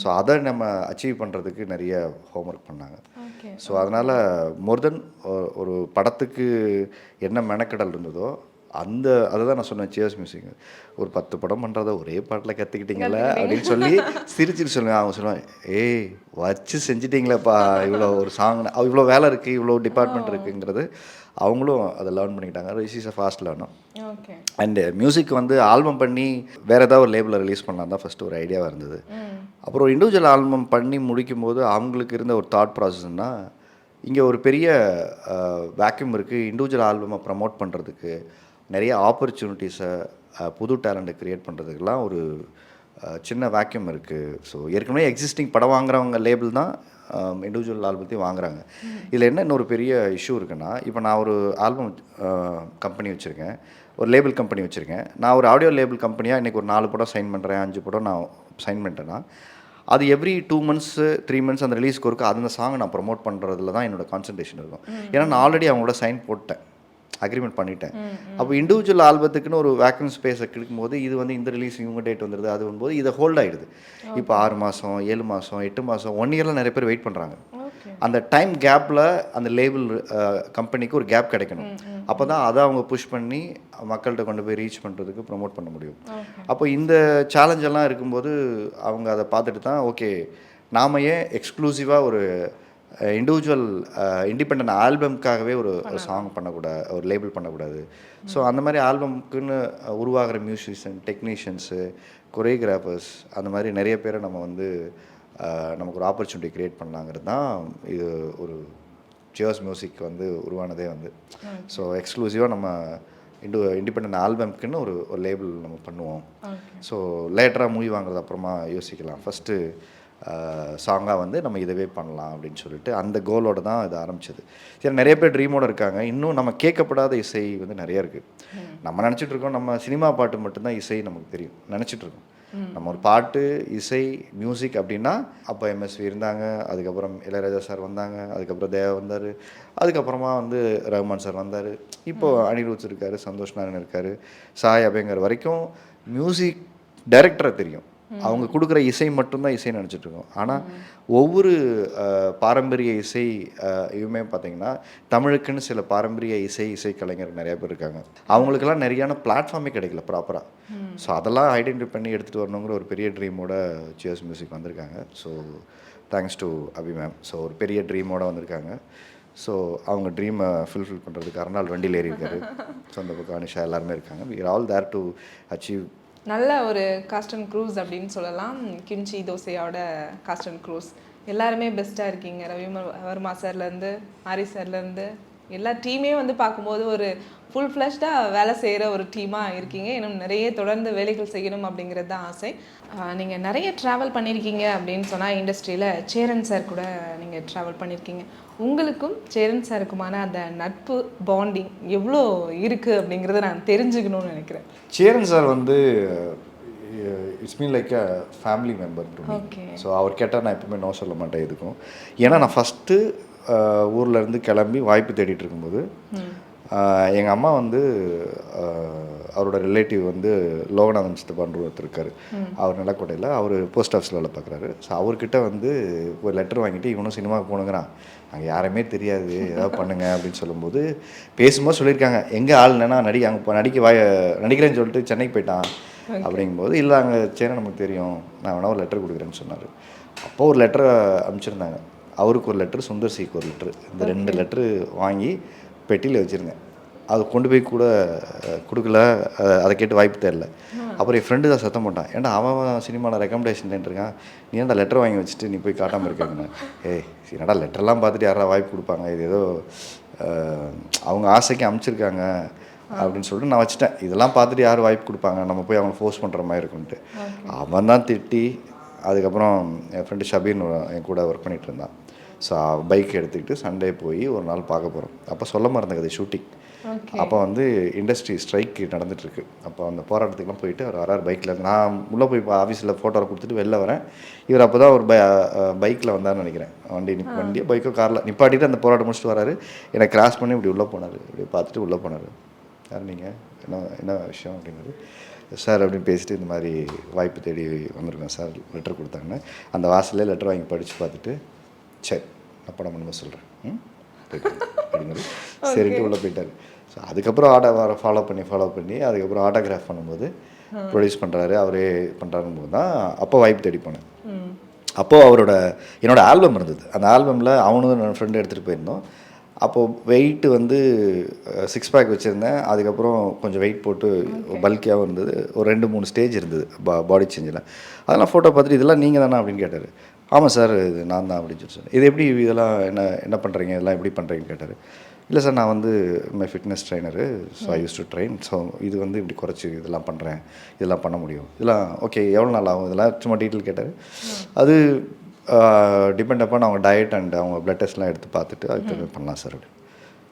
ஸோ அதை நம்ம அச்சீவ் பண்ணுறதுக்கு நிறைய ஹோம்ஒர்க் பண்ணாங்க. ஸோ அதனால் மோர் தென் ஒரு படத்துக்கு என்ன மெனக்கடல் இருந்ததோ அதுதான் நான் சொன்னேன். சியர்ஸ் மியூசிக் ஒரு 10 படம் பண்ணுறத ஒரே பாட்டில் கற்றுக்கிட்டீங்களே அப்படின்னு சொல்லி சிரிச்சுட்டு சொல்லுவேன். அவங்க சொல்லுவாங்க, ஏய் வச்சு செஞ்சிட்டிங்களேப்பா, இவ்வளோ ஒரு சாங் இவ்வளோ வேலை இருக்குது, இவ்வளோ டிபார்ட்மெண்ட் இருக்குங்கிறது அவங்களும் அதை லேர்ன் பண்ணிக்கிட்டாங்க. இஸ் இஸ் அ ஃபாஸ்ட் லேர்னும். அண்டு மியூசிக் வந்து ஆல்பம் பண்ணி வேறு ஏதாவது ஒரு லேபிளில் ரிலீஸ் பண்ணலாம் தான் ஃபஸ்ட்டு ஒரு ஐடியாவாக இருந்தது. அப்புறம் இண்டிவிஜுவல் ஆல்பம் பண்ணி முடிக்கும் போது அவங்களுக்கு இருந்த ஒரு தாட் ப்ராசஸ்னால், இங்கே ஒரு பெரிய வேக்யூம் இருக்குது, இண்டிவிஜுவல் ஆல்பமை ப்ரமோட் பண்ணுறதுக்கு நிறைய ஆப்பர்ச்சுனிட்டிஸை புது டேலண்ட்டை க்ரியேட் பண்ணுறதுக்கெலாம் ஒரு சின்ன வேக்யூம் இருக்குது. ஸோ ஏற்கனவே எக்ஸிஸ்டிங் படம் வாங்குறவங்க லேபிள் தான் இண்டிவிஜுவல் ஆல்பத்தையும் வாங்குறாங்க. இதில் என்ன இன்னொரு பெரிய இஷ்யூ இருக்குன்னா, இப்போ நான் ஒரு ஆல்பம் கம்பெனி வச்சுருக்கேன், ஒரு லேபிள் கம்பெனி வச்சுருக்கேன். நான் ஒரு ஆடியோ லேபிள் கம்பெனியாக இன்றைக்கி ஒரு 4 படம் சைன் பண்ணுறேன், 5 படம் நான் சைன் பண்ணிட்டேன்னா, அது எவ்ரி 2 months 3 months அந்த ரிலீஸ்க்கு ஒருக்கு அந்த சாங்கை நான் ப்ரமோட் பண்ணுறதுல தான் என்னோடய கான்சன்ட்ரேஷன் இருக்கும். ஏன்னா நான் ஆல்ரெடி அவங்களோட சைன் போட்டேன், அக்ரிமெண்ட் பண்ணிட்டேன். அப்போ இண்டிவிஜுவல் ஆல்பத்துக்குன்னு ஒரு வேக்யூம் ஸ்பேஸை கிடைக்கும்போது இது வந்து இந்த ரிலீஸ் இவங்க டேட் வந்துடுது, அது வரும்போது இதை ஹோல்ட் ஆகிடுது. இப்போ 6 மாதம் 7 மாதம் 8 மாதம் 1 yearலாம் நிறைய பேர் வெயிட் பண்ணுறாங்க. அந்த டைம் கேப்பில் அந்த லேபிள் கம்பெனிக்கு ஒரு கேப் கிடைக்கணும். அப்போ தான் அதை அவங்க புஷ் பண்ணி மக்கள்கிட்ட கொண்டு போய் ரீச் பண்ணுறதுக்கு ப்ரமோட் பண்ண முடியும். அப்போ இந்த சேலஞ்செல்லாம் இருக்கும்போது அவங்க அதை பார்த்துட்டு தான் ஓகே நாம் ஏன் எக்ஸ்க்ளூசிவாக ஒரு இண்டிவிஜுவல் இண்டிபெண்ட் ஆல்பம்காகவே ஒரு சாங் பண்ணக்கூடாது, ஒரு லேபிள் பண்ணக்கூடாது. ஸோ அந்த மாதிரி ஆல்பம்க்குன்னு உருவாகிற மியூசிஷியன், டெக்னீஷியன்ஸு, கொரியோகிராஃபர்ஸ், அந்த மாதிரி நிறைய பேரை நம்ம வந்து நமக்கு ஒரு ஆப்பர்ச்சுனிட்டி க்ரியேட் பண்ணலாங்கிறது தான் இது ஒரு சியர்ஸ் மியூசிக் வந்து உருவானதே வந்து. ஸோ எக்ஸ்க்ளூசிவாக நம்ம இண்டிபெண்ட் ஆல்பம்க்குன்னு ஒரு லேபிள் நம்ம பண்ணுவோம். ஸோ லேட்டராக மூவி வாங்குறது அப்புறமா யோசிக்கலாம். ஃபஸ்ட்டு சாங்காக வந்து நம்ம இதவே பண்ணலாம் அப்படின்னு சொல்லிட்டு அந்த கோலோட தான் இது ஆரம்பிச்சது. சரி, நிறைய பேர் ட்ரீமோடு இருக்காங்க. இன்னும் நம்ம கேட்கப்படாத இசை வந்து நிறைய இருக்குது. நம்ம நினச்சிட்டு இருக்கோம் நம்ம சினிமா பாட்டு மட்டும்தான் இசை நமக்கு தெரியும் நினச்சிட்டு இருக்கோம். நம்ம ஒரு பாட்டு, இசை, மியூசிக் அப்படின்னா அப்போ எம்எஸ்வி இருந்தாங்க, அதுக்கப்புறம் இளையராஜா சார் வந்தாங்க, அதுக்கப்புறம் தேவா வந்தார், அதுக்கப்புறமா வந்து ரஹ்மான் சார் வந்தார், இப்போது அனிருத் இருக்கார், சந்தோஷ் நாராயணன் இருக்கார், சாய் அபேங்கர் வரைக்கும் மியூசிக் டைரக்டரை தெரியும். அவங்க கொடுக்குற இசை மட்டும்தான் இசைன்னு நினச்சிட்டு இருக்கோம். ஆனால் ஒவ்வொரு பாரம்பரிய இசை இதுவுமே பார்த்திங்கன்னா தமிழுக்குன்னு சில பாரம்பரிய இசைக்கலைஞர் நிறையா பேர் இருக்காங்க. அவங்களுக்கெல்லாம் நிறையான பிளாட்ஃபார்மே கிடைக்கல ப்ராப்பராக. ஸோ அதெல்லாம் ஐடென்டிஃபை பண்ணி எடுத்துகிட்டு வரணுங்கிற ஒரு பெரிய ட்ரீமோட சியர்ஸ் மியூசிக் வந்திருக்காங்க. So thanks to Abhi ma'am. So ஒரு பெரிய ட்ரீமோடு வந்திருக்காங்க. ஸோ அவங்க ட்ரீமை ஃபுல்ஃபில் பண்ணுறதுக்கு அருணாள் வண்டியில் ஏறி இருக்காரு. ஸோ அந்த பக்கம் அனிஷா எல்லாருமே இருக்காங்க. We are all there to achieve. நல்ல ஒரு காஸ்ட் அண்ட் க்ரூஸ் அப்படின்னு சொல்லலாம். கிம்ச்சி தோசையோட காஸ்ட் அண்ட் க்ரூஸ் எல்லாருமே பெஸ்ட்டாக இருக்கீங்க. ரவி வர்மா சார்லேருந்து ஆரி சார்லேருந்து எல்லா டீமே வந்து பார்க்கும்போது ஒரு ஃபுல் ஃப்ளஷ்டாக வேலை செய்கிற ஒரு டீமாக இருக்கீங்க. இன்னும் நிறைய தொடர்ந்து வேலைகள் செய்யணும் அப்படிங்கிறது தான் ஆசை. நீங்கள் நிறைய ட்ராவல் பண்ணியிருக்கீங்க அப்படின்னு சொன்னால் இண்டஸ்ட்ரியில் சேரன் சார் கூட நீங்கள் ட்ராவல் பண்ணியிருக்கீங்க. உங்களுக்கும் சேரன் சாருக்குமான அந்த நட்பு பாண்டிங் எவ்வளோ இருக்குது அப்படிங்கிறத நான் தெரிஞ்சுக்கணும்னு நினைக்கிறேன். சேரன் சார் வந்து it's mean like a family member to me. Okay. So அவர் கேட்டால் நான் எப்பவுமே நோ சொல்ல மாட்டேன் எதுக்கும். ஏன்னா நான் ஃபஸ்ட்டு ஊர்லேருந்து கிளம்பி வாய்ப்பு தேடிட்டு இருக்கும்போது எங்கள் அம்மா வந்து அவரோட ரிலேட்டிவ் வந்து லோகநாதன் சித்தப்பான்ற ஒருத்தர் இருக்கார். அவர் நிலக்கோட்டையில், அவர் போஸ்ட் ஆஃபீஸில் வேலை பார்க்குறாரு. ஸோ அவர்கிட்ட வந்து ஒரு லெட்டர் வாங்கிட்டு இவனும் சினிமாவுக்கு போகணுங்கிறான், அங்கே யாருமே தெரியாது, ஏதாவது பண்ணுங்க அப்படின்னு சொல்லும்போது பேசும்போது சொல்லியிருக்காங்க, எங்கே ஆள் என்னன்னா அங்கே நடிக்கிறேன்னு சொல்லிட்டு சென்னைக்கு போயிட்டான் அப்படிங்கும்போது, இல்லை அங்கே சேரன் நமக்கு தெரியும், நான் வேணா ஒரு லெட்டர் கொடுக்குறேன்னு சொன்னார். அப்போது ஒரு லெட்டரை அனுப்பிச்சிருந்தாங்க. அவருக்கு ஒரு லெட்ரு, சுந்தர் சிக்கு ஒரு லெட்ரு. இந்த 2 லெட்ரு வாங்கி பெட்டியில் வச்சுருந்தேன். அது கொண்டு போய் கூட கொடுக்கல, அதை கேட்டு வாய்ப்பு தெரியல. அப்புறம் என் ஃப்ரெண்டு தான் சத்தம் போட்டான், ஏன்டா அவன் சினிமாவில் ரெக்கமெண்டேஷன் இருக்கான், நீ ஏன்டா லெட்டர் வாங்கி வச்சுட்டு நீ போய் காட்டாமல் இருக்காங்க. ஏய் என்னடா லெட்டர்லாம் பார்த்துட்டு யாராவது வாய்ப்பு கொடுப்பாங்க, இது ஏதோ அவங்க ஆசைக்கு அனுப்பிச்சிருக்காங்க அப்படின்னு சொல்லிட்டு நான் வச்சுட்டேன். இதெல்லாம் பார்த்துட்டு யார் வாய்ப்பு கொடுப்பாங்க, நம்ம போய் அவங்களை ஃபோர்ஸ் பண்ணுற மாதிரி இருக்குன்ட்டு. அவன் தான் திட்டி, அதுக்கப்புறம் என் ஃப்ரெண்டு ஷபீர்னு என் கூட ஒர்க் பண்ணிகிட்டு இருந்தான். ஸோ பைக் எடுத்துக்கிட்டு சண்டே போய் ஒரு நாள் பார்க்க போகிறோம். அப்போ சொல்ல மறந்த கதை ஷூட்டிங். அப்போ வந்து இண்டஸ்ட்ரி ஸ்ட்ரைக் நடந்துகிட்ருக்கு. அப்போ அந்த போராட்டத்துக்குலாம் போயிட்டு அவர் வரார் பைக்கில். நான் உள்ளே போய் ஆஃபீஸில் ஃபோட்டோவை கொடுத்துட்டு வெளில வரேன். இவர் அப்போ தான் ஒரு பைக்கில் வந்தார்னு நினைக்கிறேன். வண்டியை பைக்கோ காரில் நிப்பாட்டிட்டு அந்த போராட்டம் முடிச்சுட்டு வராரு. என்னை கிராஸ் பண்ணி இப்படி உள்ளே போனார். இப்படி பார்த்துட்டு உள்ளே போனார். யார் நீங்கள், என்ன விஷயம் அப்படிங்கிறது. சார் அப்படின்னு பேசிட்டு, இந்த மாதிரி வாய்ப்பு தேடி வந்திருக்கேன் சார், லெட்டர் கொடுத்தாங்கன்னு. அந்த வாசல்லே லெட்டர் வாங்கி படித்து பார்த்துட்டு, சரி நான் படம் பண்ணும்போது சொல்கிறேன் அப்படிங்கிறது சரிட்டு உள்ளே போயிட்டார். ஸோ அதுக்கப்புறம் ஃபாலோ பண்ணி அதுக்கப்புறம் ஆட்டோகிராஃப் பண்ணும்போது ப்ரொடியூஸ் பண்ணுறாரு, அவரே பண்ணுறாருன்னு போது தான் அப்போ வாய்ப்பு தேடி போனேன். அப்போது என்னோடய ஆல்பம் இருந்தது. அந்த ஆல்பமில் அவனும் என்னோடய ஃப்ரெண்டு எடுத்துகிட்டு போயிருந்தோம். அப்போது வெயிட்டு வந்து 6 பேக் வச்சுருந்தேன். அதுக்கப்புறம் கொஞ்சம் வெயிட் போட்டு பல்கியாகவும் இருந்தது. ஒரு 2-3 ஸ்டேஜ் இருந்தது பாடி சேஞ்சில். அதெல்லாம் ஃபோட்டோ பார்த்துட்டு, இதெல்லாம் நீங்கள் தானே அப்படின்னு கேட்டார். ஆமாம் சார், இது நான் தான் அப்படின்னு சொல்லி சொன்னேன். இது எப்படி இதெல்லாம் என்ன பண்ணுறீங்க, இதெல்லாம் எப்படி பண்ணுறீங்கன்னு கேட்டார். இல்லை சார், நான் வந்து my fitness trainer, so I use to train. So இது வந்து இப்படி குறைச்சி இதெல்லாம் பண்ணுறேன், இதெல்லாம் பண்ண முடியும், இதெல்லாம் ஓகே, எவ்வளோ நாள் ஆகும், இதெல்லாம் சும்மா டீட்டெயில் கேட்டார். அது டிபெண்ட் அப்பான் அவங்க டயட் அண்ட் அவங்க ப்ளட் டெஸ்ட்லாம் எடுத்து பார்த்துட்டு அதுக்கு பண்ணலாம் சார் அப்படின்னு.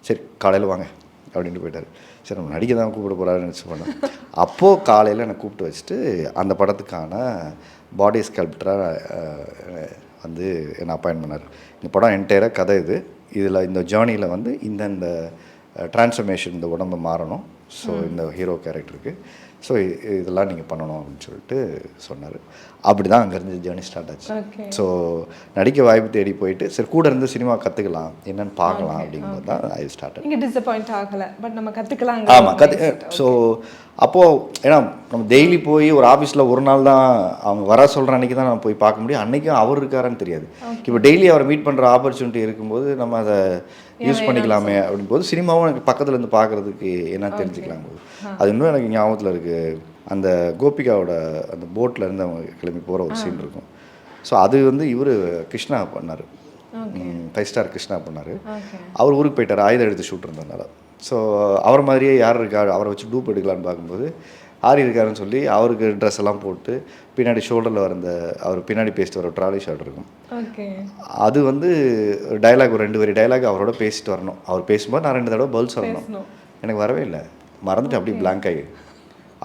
சரி காலையில் வாங்க அப்படின்ட்டு போயிட்டார். சரி நம்ம நடிக்க தான் கூப்பிட போகிறாருன்னு நினச்சி பண்ணேன். அப்போது காலையில் என்னை கூப்பிட்டு வச்சுட்டு அந்த படத்துக்கான பாடி ஸ்கல்ப்டராக வந்து என்னை அப்பாயின்ட் பண்ணார். இந்த படம் என்டையராக கதை இதில் இந்த ஜேர்னியில் வந்து இந்த ட்ரான்ஸ்ஃபர்மேஷன், இந்த உடம்பு மாறணும், ஸோ இந்த ஹீரோ கேரக்டருக்கு, ஸோ இதெல்லாம் நீங்கள் பண்ணணும் அப்படின்னு சொல்லிட்டு சொன்னார். அப்படி தான் அங்கேருந்து ஜேர்னி ஸ்டார்ட் ஆச்சு. ஸோ நடிக்க வாய்ப்பு தேடி போயிட்டு சரி கூட இருந்து சினிமா கற்றுக்கலாம், என்னென்னு பார்க்கலாம் அப்படிங்கும்போது தான் ஐ ஸ்டார்ட். நீங்கள் டிசப்பாயிண்ட் ஆகலை, பட் நம்ம கற்றுக்கலாம். ஆமாம் ஸோ அப்போது ஏன்னா நம்ம டெய்லி போய் ஒரு ஆஃபீஸில் ஒரு நாள் தான் அவங்க வர சொல்கிற அன்றைக்கி தான் நம்ம போய் பார்க்க முடியும். அன்றைக்கும் அவர் இருக்காரான்னு தெரியாது. இப்போ டெய்லி அவரை மீட் பண்ணுற ஆப்பர்ச்சுனிட்டி இருக்கும்போது நம்ம அதை யூஸ் பண்ணிக்கலாமே அப்படின்போது சினிமாவும் எனக்கு பக்கத்தில் இருந்து பார்க்குறதுக்கு என்ன தெரிஞ்சுக்கலாம் போது அது இன்னும் எனக்கு ஞாபகத்தில் இருக்குது. அந்த கோபிகாவோட அந்த போட்டில் இருந்து அவங்க கிளம்பி போகிற ஒரு சீன் இருக்கும். ஸோ அது வந்து இவர் கிருஷ்ணா பண்ணார், 5 ஸ்டார் கிருஷ்ணா பண்ணார். அவர் ஊருக்கு போயிட்டார், ஆயுதம் எடுத்து ஷூட் இருந்ததுனால. ஸோ அவர் மாதிரியே யார் இருக்கா, அவரை வச்சு டூப் எடுக்கலான்னு பார்க்கும்போது ஆரி இருக்காருன்னு சொல்லி அவருக்கு ட்ரெஸ் எல்லாம் போட்டு பின்னாடி ஷோல்டரில் வர அந்த அவர் பின்னாடி பேசிட்டு வர ட்ராலி ஷாட் இருக்கும். ஓகே. அது வந்து டைலாக் ஒரு 2 வரி டைலாக் அவரோட பேசிட்டு வரணும். அவர் பேசும்போது நான் 2 தடவை பதில் சொல்லணும். எனக்கு வரவே இல்லை, மறந்துட்டு அப்படியே பிளாங்க் ஆகி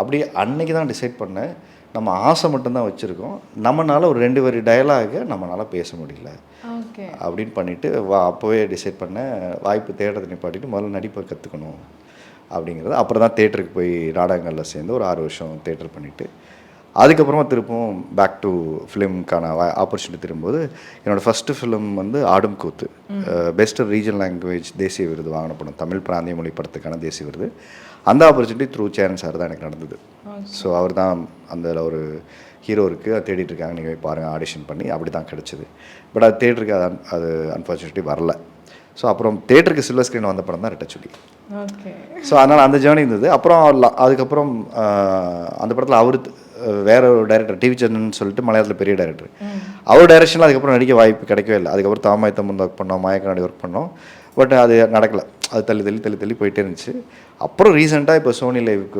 அப்படி அன்னைக்கு தான் டிசைட் பண்ணேன், நம்ம ஆசை மட்டும்தான் வச்சுருக்கோம், நம்மளால் ஒரு 2 வரி டைலாகை நம்மளால் பேச முடியல அப்படின்னு பண்ணிவிட்டு அப்போவே டிசைட் பண்ணேன், வாய்ப்பு தேடுறதை நிப்பாட்டிட்டு முதல்ல நடிப்பை கற்றுக்கணும் அப்படிங்கிறது. அப்புறம் தான் தேட்டருக்கு போய் நாடகங்களில் சேர்ந்து ஒரு 6 வருஷம் தேட்டர் பண்ணிவிட்டு அதுக்கப்புறமா திரும்பவும் பேக் டு ஃபிலிம்க்கான ஆப்பர்ச்சுனிட்டி திரும்பும்போது என்னோடய ஃபஸ்ட்டு ஃபிலிம் வந்து ஆடும் கூத்து, பெஸ்ட் ரீஜனல் லாங்குவேஜ் தேசிய விருது வாங்கின படம், தமிழ் பிராந்திய மொழி படத்துக்கான தேசிய விருது. அந்த ஆப்பர்ச்சுனிட்டி த்ரூ சேரன் சார் தான் எனக்கு நடந்தது. ஸோ அவர் தான் அந்த ஒரு ஹீரோ இருக்குது, அதை தேடிட்டு இருக்காங்க, நீங்கள் போய் பாருங்கள் ஆடிஷன் பண்ணி, அப்படி தான் கிடச்சிது. பட் அது தேட்டருக்கு அது அன்ஃபார்ச்சுனேட்லி வரல. ஸோ அப்புறம் தேட்டருக்கு சில்வர் ஸ்க்ரீன் வந்த படம் தான் ரெட்டச்சுடி. ஸோ அதனால் அந்த ஜேர்னி இருந்தது. அப்புறம் அதுக்கப்புறம் அந்த படத்தில் அவர் வேற ஒரு டைரக்டர் டிவி சந்திரன் சொல்லிட்டு மலையாளத்தில் பெரிய டைரக்டர், அவர் டைரக்ஷனில் அதுக்கப்புறம் நடிக்க வாய்ப்பு கிடைக்கவே இல்லை. அதுக்கப்புறம் தாமாய் தம்பன் ஒர்க் பண்ணோம், மாயக்கண்ணாடி ஒர்க் பண்ணோம், பட் அது நடக்கலை. அது தள்ளி போயிட்டே இருந்துச்சு. அப்புறம் ரீசெண்டாக இப்போ சோனி லைவுக்கு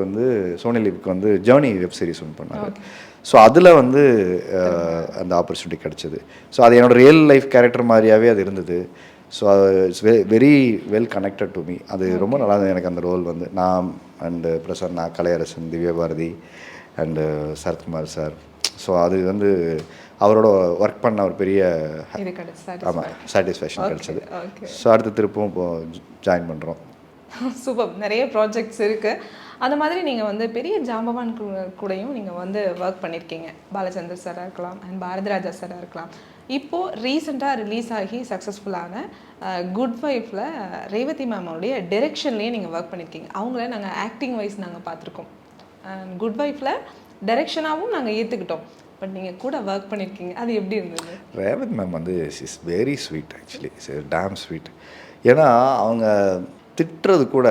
வந்து ஜேர்னி வெப் சீரிஸ் ஒன்று பண்ணாங்க. ஸோ அதில் வந்து அந்த ஆப்பர்ச்சுனிட்டி கிடச்சிது. ஸோ அது என்னோடய ரியல் லைஃப் கேரக்டர் மாதிரியாகவே அது இருந்தது. So it's very well connected to me. அது ரொம்ப நல்லா இருந்தது எனக்கு அந்த ரோல் வந்து. நான் and Prasanna, Kalaiyarasan, Divya Bharathi and Sarathkumar sir. So அது வந்து அவரோட ஒர்க் பண்ண ஒரு பெரிய சாட்டிஸ்ஃபேக்ஷன் கிடச்சிது. ஸோ அடுத்து திருப்பவும் இப்போது ஜாயின் பண்ணுறோம். சூப்பர். நிறைய ப்ராஜெக்ட்ஸ் இருக்குது. அந்த மாதிரி நீங்கள் வந்து பெரிய ஜாம்பவான் கூடயும் நீங்கள் வந்து ஒர்க் பண்ணியிருக்கீங்க. பாலச்சந்தர் சாராக இருக்கலாம் அண்ட் பாரதிராஜா சாராக இருக்கலாம். இப்போது ரீசெண்டாக ரிலீஸ் ஆகி சக்ஸஸ்ஃபுல்லான குட் வைஃப்பில் ரேவதி மேமோடைய டைரெக்ஷன்லேயே நீங்கள் ஒர்க் பண்ணியிருக்கீங்க. அவங்கள நாங்கள் ஆக்டிங் வைஸ் நாங்கள் பார்த்துருக்கோம். குட் வைஃப்பில் டைரெக்ஷனாகவும் நாங்கள் ஏற்றுக்கிட்டோம். பட் நீங்கள் கூட ஒர்க் பண்ணியிருக்கீங்க, அது எப்படி இருந்தது? ரேவதி மேம் வந்து is very sweet, actually damn sweet. ஏன்னா அவங்க திட்டுறது கூட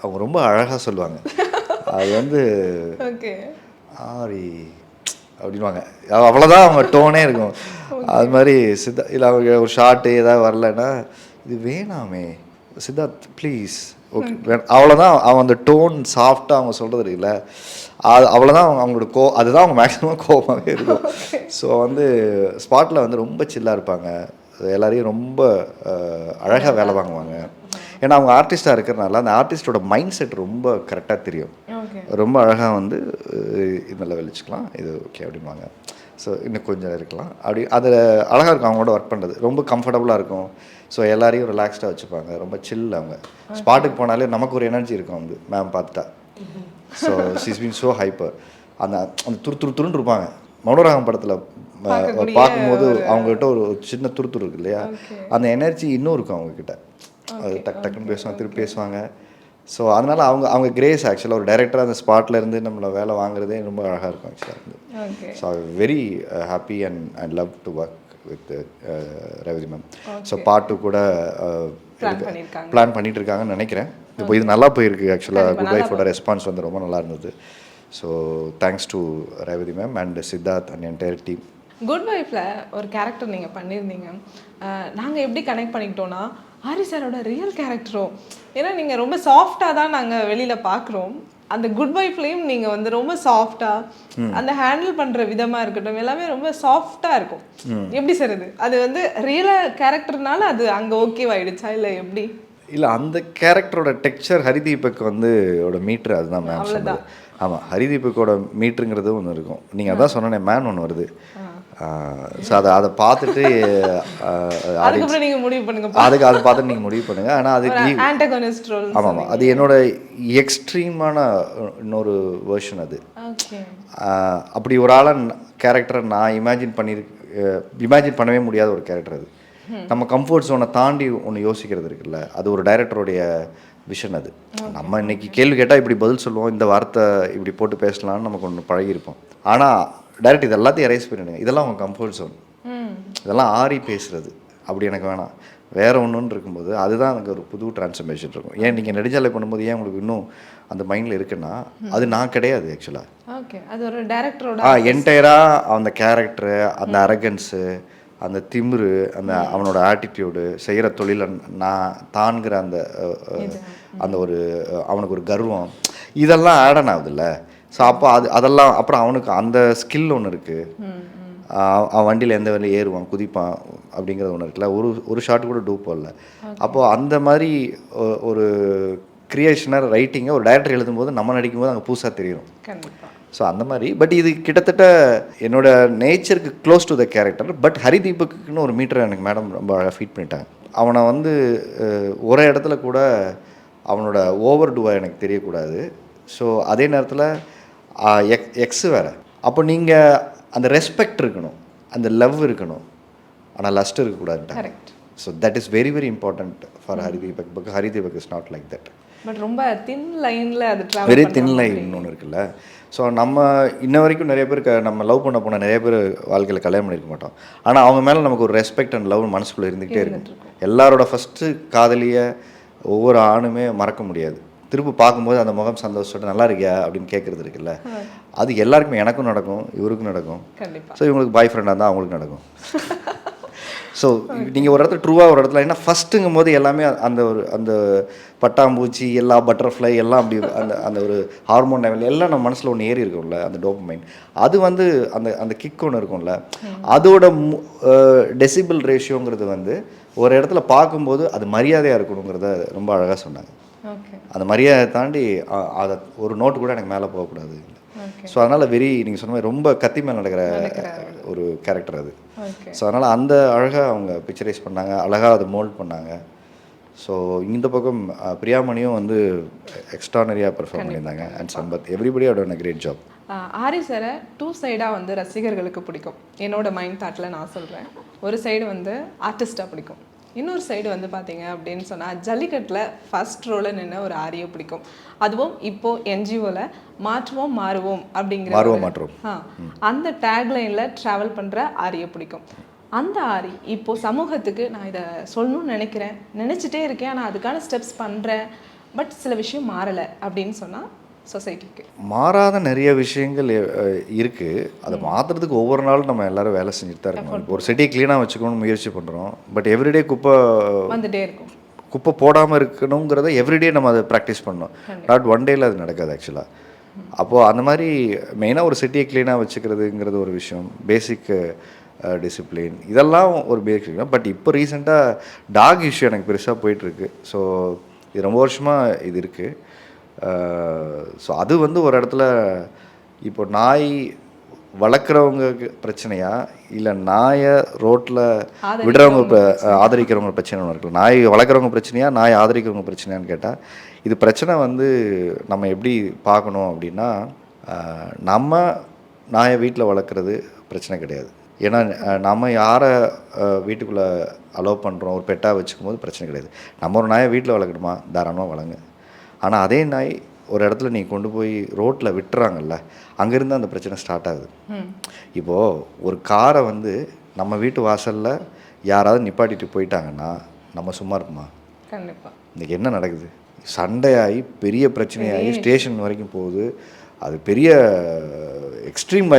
அவங்க ரொம்ப அழகாக சொல்லுவாங்க. அது வந்து ஆரி அப்படின்வாங்க, அவ்வளோதான் அவங்க டோனே இருக்கும். அது மாதிரி இல்லை அவங்க ஒரு ஷார்ட்டு ஏதாவது வரலன்னா இது வேணாமே சித்தார்த் ப்ளீஸ் ஓகே அவ்வளோதான். அவங்க அந்த டோன் சாஃப்டாக அவங்க சொல்கிறது இருக்குல்ல, அது அவ்வளோதான் அவங்களோட அதுதான் அவங்க மேக்ஸிமம் கோபமாகவே இருக்கும். ஸோ வந்து ஸ்பாட்டில் வந்து ரொம்ப சில்லாக இருப்பாங்க, எல்லாரையும் ரொம்ப அழகாக வேலை வாங்குவாங்க. ஏன்னா அவங்க ஆர்டிஸ்ட்டாக இருக்கிறனால அந்த ஆர்டிஸ்டோட மைண்ட் செட் ரொம்ப கரெக்டாக தெரியும். ரொம்ப அழகாக வந்து இதெல்லாம் வெளிச்சிக்கலாம், இது ஓகே அப்படிம்பாங்க. ஸோ இன்னும் கொஞ்சம் இருக்கலாம் அப்படி, அதில் அழகாக இருக்கும் அவங்களோட ஒர்க் பண்ணுறது, ரொம்ப கம்ஃபர்டபுளாக இருக்கும். ஸோ எல்லாரையும் ரிலாக்ஸ்டாக வச்சுப்பாங்க, ரொம்ப சில். அவங்க ஸ்பாட்டுக்கு போனாலே நமக்கு ஒரு எனர்ஜி இருக்கும் வந்து மேம் பார்த்துட்டா. So she's been so hyper. அந்த அந்த துருன்னு இருப்பாங்க. மனோரகம் படத்தில் பார்க்கும்போது அவங்ககிட்ட ஒரு சின்ன துரு இருக்கு இல்லையா, அந்த எனர்ஜி இன்னும் இருக்கும் அவங்கக்கிட்ட. அது டக்குன்னு பேசுவாங்க, திருப்பி பேசுவாங்க. ஸோ அதனால் அவங்க கிரேஸ் ஆக்சுவலாக ஒரு டைரக்டராக அந்த ஸ்பாட்டில் இருந்து நம்மளை வேலை வாங்குறதே ரொம்ப அழகாக இருக்கும் ஆக்சுவலாக. So very happy and love to work with Revathi ma'am. So part 2 கூட பிளான் பண்ணிட்டு இருக்காங்கன்னு நினைக்கிறேன். இப்போ இது நல்லா போயிருக்கு ஆக்சுவலாக. குட் வைஃபோட ரெஸ்பான்ஸ் வந்து ரொம்ப நல்லா இருந்தது. So thanks to Revathi ma'am and Siddharth and entire team. Good வைஃப்பில் ஒரு கேரக்டர் நீங்கள் பண்ணியிருந்தீங்க. நாங்கள் எப்படி கனெக்ட் பண்ணிக்கிட்டோன்னா ஹரி சாரோட ரியல் கேரக்டரும். ஏன்னா நீங்கள் ரொம்ப சாஃப்டாக தான் நாங்கள் வெளியில் பார்க்குறோம். அந்த குட் வைஃப்லேயும் நீங்கள் வந்து ரொம்ப சாஃப்டாக அந்த ஹேண்டில் பண்ணுற விதமாக இருக்கட்டும், எல்லாமே ரொம்ப சாஃப்டாக இருக்கும். எப்படி சார் அது வந்து ரியலாக கேரக்டர்னால அது அங்கே ஓகேவாயிடுச்சா இல்லை எப்படி? இல்லை, அந்த கேரக்டரோட டெக்ஸ்சர் ஹரிதீபக் வந்து மீட்ரு அதுதான் மேம் சொன்னது. ஆமாம், ஹரிதீபக்கோட மீட்ருங்கிறது ஒன்று இருக்கும். நீங்கள் அதான் சொன்னேன், மேன் ஒன்று வருது. ஸோ அதை பார்த்துட்டு நீங்கள் முடிவு பண்ணுங்க, அதை பார்த்துட்டு நீங்கள் முடிவு பண்ணுங்கள். ஆனால் அதுக்கு ஆமாம், அது என்னோட எக்ஸ்ட்ரீமான இன்னொரு வேர்ஷன். அது அப்படி ஒரு ஆளை கேரக்டரை நான் இமேஜின் பண்ணவே முடியாத ஒரு கேரக்டர். அது நம்ம கம்ஃபர்ட் ஜோனை தாண்டி ஒன்று யோசிக்கிறது இருக்குல்ல, அது ஒரு டைரக்டருடைய விஷன். அது நம்ம இன்னைக்கு கேள்வி கேட்டால் இப்படி பதில் சொல்லுவோம், இந்த வார்த்தை இப்படி போட்டு பேசலான்னு நமக்கு ஒன்று பழகியிருப்போம். ஆனால் டைரக்ட் இது எல்லாத்தையும் எரேஸ் பண்ணிடுங்க, இதெல்லாம் அவங்க கம்ஃபர்ட் ஜோன், இதெல்லாம் ஆறி பேசுகிறது அப்படி எனக்கு வேணாம், வேறு ஒன்றுன்னு இருக்கும்போது அதுதான் எனக்கு ஒரு புது டிரான்ஸ்ஃபர்மேஷன் இருக்கும். ஏன் நீங்கள் நெடுஞ்சாலை பண்ணும்போது ஏன் உங்களுக்கு இன்னும் அந்த மைண்டில் இருக்குன்னா அது நான் கிடையாது ஆக்சுவலாக. அது ஒரு டைரக்டரோட என்டையராக அந்த கேரக்டரு, அந்த அரகன்ஸு, அந்த திமிரு, அந்த அவனோட ஆட்டிடியூடு, செய்கிற தொழிலை நான் தான்கிற அந்த ஒரு அவனுக்கு ஒரு கர்வம், இதெல்லாம் ஆட் ஆன் ஆகுதுல்ல. ஸோ அப்போ அதெல்லாம் அப்புறம் அவனுக்கு அந்த ஸ்கில் ஒன்று இருக்குது. அவன் வண்டியில் எந்த வண்டியில் ஏறுவான், குதிப்பான் அப்படிங்கிறது ஒன்று இருக்குல்ல. ஒரு ஷாட் கூட டூ போடல. அப்போது அந்த மாதிரி ஒரு கிரியேஷனாக ரைட்டிங்கை ஒரு டைரக்டர் எழுதும்போது நம்ம நடிக்கும்போது அங்கே புதுசாக தெரியும். ஸோ அந்த மாதிரி. பட் இது கிட்டத்தட்ட என்னோட நேச்சருக்கு close to the character. But ஹரிதீபக்குன்னு ஒரு மீட்டர் எனக்கு மேடம் ரொம்ப அழகாக ஃபீட் பண்ணிட்டாங்க. அவனை வந்து ஒரே இடத்துல கூட அவனோட ஓவர் டூவாக எனக்கு தெரியக்கூடாது. ஸோ அதே நேரத்தில் எக்ஸு வேறு. அப்போ நீங்கள் அந்த ரெஸ்பெக்ட் இருக்கணும், அந்த லவ் இருக்கணும், ஆனால் லஸ்ட் இருக்கக்கூடாதுட்டாங்க. So that is very very important for Haridheepak. But Haridheepak is not like that. But ரொம்ப தின் லைனில் அது வெரி தின் லைன் ஒன்று இருக்குல்ல. ஸோ நம்ம இன்ன வரைக்கும் நிறைய பேர் நம்ம லவ் பண்ண போனால் நிறைய பேர் வாழ்க்கையில் கல்யாணம் பண்ணியிருக்க மாட்டோம். ஆனால் அவங்க மேலே நமக்கு ஒரு ரெஸ்பெக்ட் அண்ட் லவ் மனசுக்குள்ளே இருந்துகிட்டே இருக்கும். எல்லாரோட ஃபஸ்ட்டு காதலியை ஒவ்வொரு ஆணுமே மறக்க முடியாது. திரும்ப பார்க்கும்போது அந்த முகம் சந்தோஷத்தோட நல்லா இருக்கியா அப்படின்னு கேட்குறது இருக்குல்ல, அது எல்லாருக்குமே, எனக்கும் நடக்கும், இவருக்கும் நடக்கும். ஸோ இவங்களுக்கு பாய் ஃப்ரெண்டாக இருந்தால் அவங்களுக்கு நடக்கும். ஸோ நீங்கள் ஒரு இடத்துல ட்ரூவாக ஒரு இடத்துல ஏன்னா ஃபஸ்ட்டுங்கும் போது எல்லாமே அந்த பட்டாம்பூச்சி எல்லா பட்டர்ஃப்ளை எல்லாம் அப்படி அந்த ஒரு ஹார்மோன் லெவல் எல்லாம் நம்ம மனசில் ஒன்று ஏறி இருக்கும்ல, அந்த டோபமைன். அது வந்து அந்த கிக் ஒன்று இருக்கும்ல, அதோட டெசிபிள் ரேஷியோங்கிறது வந்து ஒரு இடத்துல பார்க்கும்போது அது மரியாதையாக இருக்கணுங்கிறத ரொம்ப அழகாக சொன்னாங்க. அந்த மரியாதை தாண்டி அதை ஒரு நோட்டு கூட எனக்கு மேலே போகக்கூடாது. ஸோ அதனால் நீங்கள் சொன்ன மாதிரி ரொம்ப கத்தி மேலே நடக்கிற ஒரு கேரக்டர் அது. ஸோ அதனால் அந்த அழகாக அவங்க பிக்சரைஸ் பண்ணாங்க, அழகாக அதை மோல்ட் பண்ணாங்க. ஸோ இந்த பக்கம் பிரியாமணியும் வந்து எக்ஸ்ட்ரானரியாக பெர்ஃபார்ம் பண்ணியிருந்தாங்க. And Sampath, everybody had done a great job. Aari சாரை டூ சைடாக வந்து ரசிகர்களுக்கு பிடிக்கும். என்னோட மைண்ட் தாட்டில் நான் சொல்கிறேன். ஒரு சைடு வந்து ஆர்டிஸ்டாக பிடிக்கும், இன்னொரு சைடு வந்து பார்த்தீங்க அப்படின்னு சொன்னால் ஜல்லிக்கட்டில் ஃபர்ஸ்ட் ரோலில் நின்று ஒரு ஆரியை பிடிக்கும். அதுவும் இப்போது என்ஜிஓவில் மாற்றுவோம் மாறுவோம் அப்படிங்கிற அந்த டேக்லைனில் ட்ராவல் பண்ணுற ஆரியை பிடிக்கும். அந்த ஆரி இப்போது சமூகத்துக்கு நான் இதை சொல்லணும்னு நினச்சிட்டே இருக்கேன், ஆனால் அதுக்கான ஸ்டெப்ஸ் பண்ணுறேன், பட் சில விஷயம் மாறலை அப்படின்னு சொன்னால் சொசைட்டிக்கு மாறாத நிறைய விஷயங்கள் இருக்குது. அதை மாற்றுறதுக்கு ஒவ்வொரு நாளும் நம்ம எல்லோரும் வேலை செஞ்சுட்டு தான் இருக்கணும். ஒரு சிட்டியை க்ளீனாக வச்சுக்கணும்னு முயற்சி பண்ணுறோம். பட் எவ்ரிடே குப்பை வந்துட்டே இருக்கும். குப்பை போடாமல் இருக்கணுங்கிறத எவ்ரிடே நம்ம அதை ப்ராக்டிஸ் பண்ணணும். நாட் ஒன் டேயில் அது நடக்காது ஆக்சுவலாக. அப்போது அந்த மாதிரி மெயினாக ஒரு சிட்டியை க்ளீனாக வச்சுக்கிறதுங்கிறது ஒரு விஷயம், பேசிக் டிசிப்ளின், இதெல்லாம் ஒரு பேசிக். பட் இப்போ ரீசெண்டாக டாக் இஷ்யூ எனக்கு பெருசாக போயிட்டுருக்கு. ஸோ இது ரொம்ப வருஷமாக இது இருக்குது. ஸோ அது வந்து ஒரு இடத்துல இப்போ நாய் வளர்க்குறவங்க பிரச்சனையா இல்லை நாயை ரோட்டில் விடுறவங்க ஆதரிக்கிறவங்க பிரச்சனை ஒன்று இருக்குல்ல. நாய் வளர்க்குறவங்க பிரச்சனையா நாய் ஆதரிக்கிறவங்க பிரச்சனையான்னு கேட்டால் இது பிரச்சனை வந்து நம்ம எப்படி பார்க்கணும் அப்படின்னா, நம்ம நாயை வீட்டில் வளர்க்குறது பிரச்சனை கிடையாது. ஏன்னா நம்ம யாரை வீட்டுக்குள்ளே அலோவ் பண்ணுறோம் ஒரு பெட்டாக வச்சுக்கும் போது பிரச்சனை கிடையாது. நம்ம ஒரு நாயை வீட்டில் வளர்க்கணுமா, தாராளமாக வளங்க. ஆனால் அதே நாய் ஒரு இடத்துல நீங்கள் கொண்டு போய் ரோட்டில் விட்டுறாங்கல்ல, அங்கேருந்து அந்த பிரச்சனை ஸ்டார்ட் ஆகுது. இப்போது ஒரு காரை வந்து நம்ம வீட்டு வாசலில் யாராவது நிப்பாட்டிட்டு போயிட்டாங்கன்னா நம்ம சும்மா இருக்குமா? கண்டிப்பாக. இன்றைக்கி என்ன நடக்குது? சண்டையாகி பெரிய பிரச்சனையாகி ஸ்டேஷன் வரைக்கும் போகுது. அது பெரிய எக்ஸ்ட்ரீம்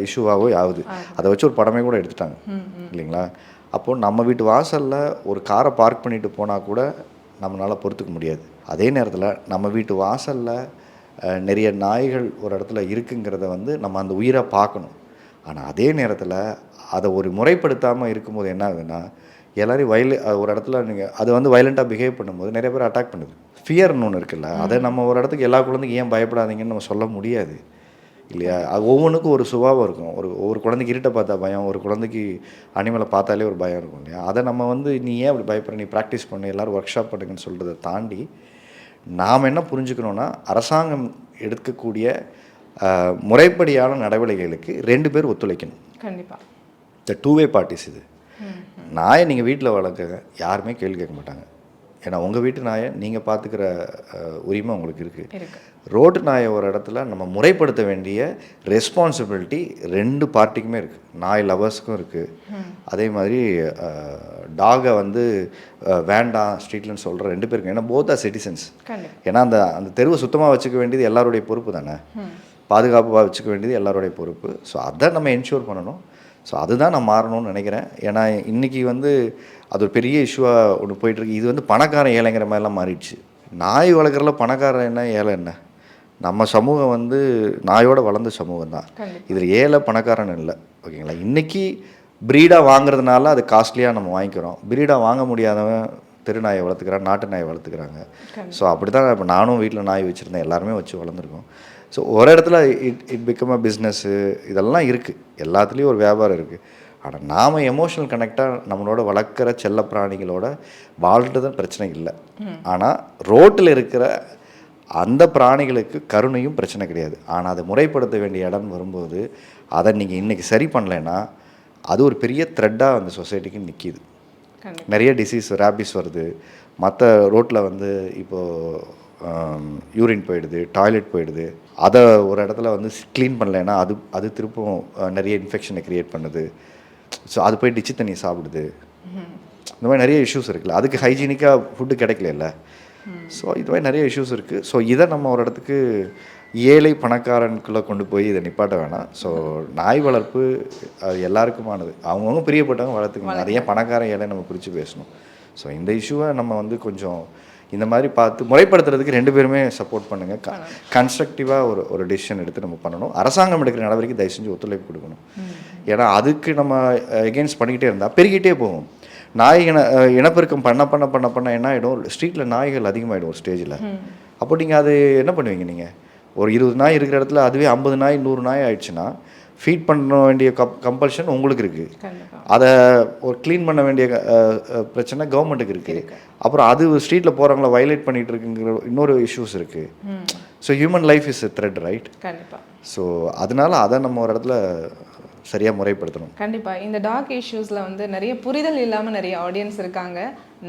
இஷ்யூவாகவே ஆகுது. அதை வச்சு ஒரு படமே கூட எடுத்துட்டாங்க இல்லைங்களா? அப்போது நம்ம வீட்டு வாசலில் ஒரு காரை பார்க் பண்ணிட்டு போனால் கூட நம்மளால் பொறுத்துக்க முடியாது. அதே நேரத்தில் நம்ம வீட்டு வாசலில் நிறைய நாய்கள் ஒரு இடத்துல இருக்குங்கிறத வந்து நம்ம அந்த உயிரை பார்க்கணும். ஆனால் அதே நேரத்தில் அதை ஒரு முறைப்படுத்தாமல் இருக்கும்போது என்ன ஆகுதுன்னா, எல்லோரும் ஒரு இடத்துல நீங்கள் அது வந்து வயலண்ட்டாக பிஹேவ் பண்ணும்போது நிறைய பேர் அட்டாக் பண்ணுது. ஃபியர்னு ஒன்று இருக்குல்ல, அதை நம்ம ஒரு இடத்துக்கு எல்லா குழந்தைக்கும் ஏன் பயப்படாதீங்கன்னு நம்ம சொல்ல முடியாது இல்லையா? அது ஒவ்வொன்றுக்கும் ஒரு சுபாவம் இருக்கும். ஒரு குழந்தைக்கு இருட்டை பார்த்தா பயம், ஒரு குழந்தைக்கு அனிமலை பார்த்தாலே ஒரு பயம் இருக்கும் இல்லையா? அதை நம்ம வந்து நீ ஏன் அப்படி பயப்படுற, நீ ப்ராக்டிஸ் பண்ணு, எல்லோரும் ஒர்க் ஷாப் பண்ணுங்கன்னு சொல்கிறத தாண்டி நாம் என்ன புரிஞ்சுக்கணுன்னா, அரசாங்கம் எடுக்கக்கூடிய முறைப்படியான நடவடிக்கைகளுக்கு 2 பேர் ஒத்துழைக்கணும். கண்டிப்பாக. இந்த 2-வே பார்ட்டிஸ் இது. நாயை நீங்கள் வீட்டில் வளர்க்க யாருமே கேள்வி கேட்க மாட்டாங்க. ஏன்னா உங்கள் வீட்டு நாயை நீங்கள் பார்த்துக்கிற உரிமை உங்களுக்கு இருக்குது. ரோட்டு நாயை ஒரு இடத்துல நம்ம முறைப்படுத்த வேண்டிய ரெஸ்பான்சிபிலிட்டி 2 பார்ட்டிக்குமே இருக்குது. நாய் லவர்ஸுக்கும் இருக்குது, அதே மாதிரி டாகை வந்து வேண்டாம் ஸ்ட்ரீட்லன்னு சொல்கிற 2 பேருக்கு. ஏன்னா போத் ஆர் சிட்டிசன்ஸ். ஏன்னா அந்த தெருவை சுத்தமாக வச்சுக்க வேண்டியது எல்லாருடைய பொறுப்பு தானே, பாதுகாப்பாக வச்சுக்க வேண்டியது எல்லாருடைய பொறுப்பு. ஸோ அதை நம்ம என்ஷூர் பண்ணணும். ஸோ அதுதான் நான் மாறணும்னு நினைக்கிறேன். ஏன்னா இன்றைக்கி வந்து அது ஒரு பெரிய இஷ்யூவாக ஒன்று போயிட்டுருக்கு. இது வந்து பணக்காரன் ஏழைங்கிற மாதிரிலாம் மாறிடுச்சு. நாய் வளர்க்குறதுல பணக்காரன் என்ன ஏழை என்ன? நம்ம சமூகம் வந்து நாயோட வளர்ந்த சமூகம் தான். இதில் ஏழை பணக்காரன் இல்லை, ஓகேங்களா? இன்றைக்கி ப்ரீடாக வாங்குறதுனால அது காஸ்ட்லியாக நம்ம வாங்கிக்கிறோம். ப்ரீடாக வாங்க முடியாதவன் தெருநாயை வளர்த்துக்கிறான், நாட்டு நாயை வளர்த்துக்கிறாங்க. ஸோ அப்படி தான் இப்போ நானும் வீட்டில் நாய் வச்சுருந்தேன், எல்லாருமே வச்சு வளர்ந்துருக்கோம். ஸோ ஒரு இடத்துல இட் பிகம் அ பிஸ்னஸ்ஸு இதெல்லாம் இருக்குது, எல்லாத்துலேயும் ஒரு வியாபாரம் இருக்குது. ஆனால் நாம் எமோஷனல் கனெக்டாக நம்மளோட வளர்க்குற செல்ல பிராணிகளோட வாழ்கிறது பிரச்சனை இல்லை. ஆனால் ரோட்டில் இருக்கிற அந்த பிராணிகளுக்கு கருணையும் பிரச்சனை கிடையாது. ஆனால் அதை முறைப்படுத்த வேண்டிய இடம் வரும்போது அதை நீங்கள் இன்றைக்கி சரி பண்ணலைன்னா அது ஒரு பெரிய த்ரெட்டாக அந்த சொசைட்டிக்கு நிற்கிது. நிறைய டிசீஸ், ரேபிஸ் வருது, மற்ற ரோட்டில் வந்து இப்போது யூரின் போயிடுது, டாய்லெட் போயிடுது. அதை ஒரு இடத்துல வந்து க்ளீன் பண்ணலைன்னா அது திருப்பவும் நிறைய இன்ஃபெக்ஷனை க்ரியேட் பண்ணுது. ஸோ அது போய் டிச்சு தண்ணி சாப்பிடுது. இந்த மாதிரி நிறைய இஷ்யூஸ் இருக்குல்ல, அதுக்கு ஹைஜீனிக்காக ஃபுட்டு கிடைக்கல. ஸோ இது மாதிரி நிறைய இஷ்யூஸ் இருக்குது. ஸோ இதை நம்ம ஒரு இடத்துக்கு ஏழை பணக்காரனுக்குள்ளே கொண்டு போய் இதை நிப்பாட்ட வேணாம். ஸோ நாய் வளர்ப்பு அது எல்லாருக்குமானது, அவங்கவுங்க பிரியப்பட்டவங்க வளர்த்துக்கணும். நிறைய பணக்காரன் ஏழை நம்ம குறித்து பேசணும். ஸோ இந்த இஷ்யூவை நம்ம வந்து கொஞ்சம் இந்த மாதிரி பார்த்து முறைப்படுத்துறதுக்கு ரெண்டு பேருமே சப்போர்ட் பண்ணுங்கள். கன்ஸ்ட்ரக்டிவாக ஒரு டிசிஷன் எடுத்து நம்ம பண்ணணும். அரசாங்கம் எடுக்கிற நடவடிக்கை தயவு செஞ்சு ஒத்துழைப்பு கொடுக்கணும். ஏன்னா அதுக்கு நம்ம எகெயின்ஸ்ட் பண்ணிக்கிட்டே இருந்தால் பெருகிட்டே போகும். நாய் இனப்பெருக்கம் பண்ண என்ன ஆகிடும், ஸ்ட்ரீட்டில் நாய்கள் அதிகமாகிடும் ஒரு ஸ்டேஜில். அப்போ நீங்கள் அது என்ன பண்ணுவீங்க? நீங்கள் ஒரு 20 நாய் இருக்கிற இடத்துல அதுவே 50 நாய் 100 நாய் ஆயிடுச்சுன்னா ஃபீட் பண்ண வேண்டிய கம்பல்ஷன் உங்களுக்கு இருக்குது. அதை ஒரு க்ளீன் பண்ண வேண்டிய பிரச்சனை கவர்மெண்ட்டுக்கு இருக்குது. அப்புறம் அது ஸ்ட்ரீட்டில் போகிறவங்கள வயலேட் பண்ணிகிட்டு இருக்குங்கிற இன்னொரு இஷ்யூஸ் இருக்குது. So human life is a thread, right? So அதனால அதை நம்ம ஒரு இடத்துல சரியாக முறைப்படுத்தணும். கண்டிப்பாக இந்த டாக் இஷ்யூஸில் வந்து நிறைய புரிதல் இல்லாமல் நிறைய ஆடியன்ஸ் இருக்காங்க.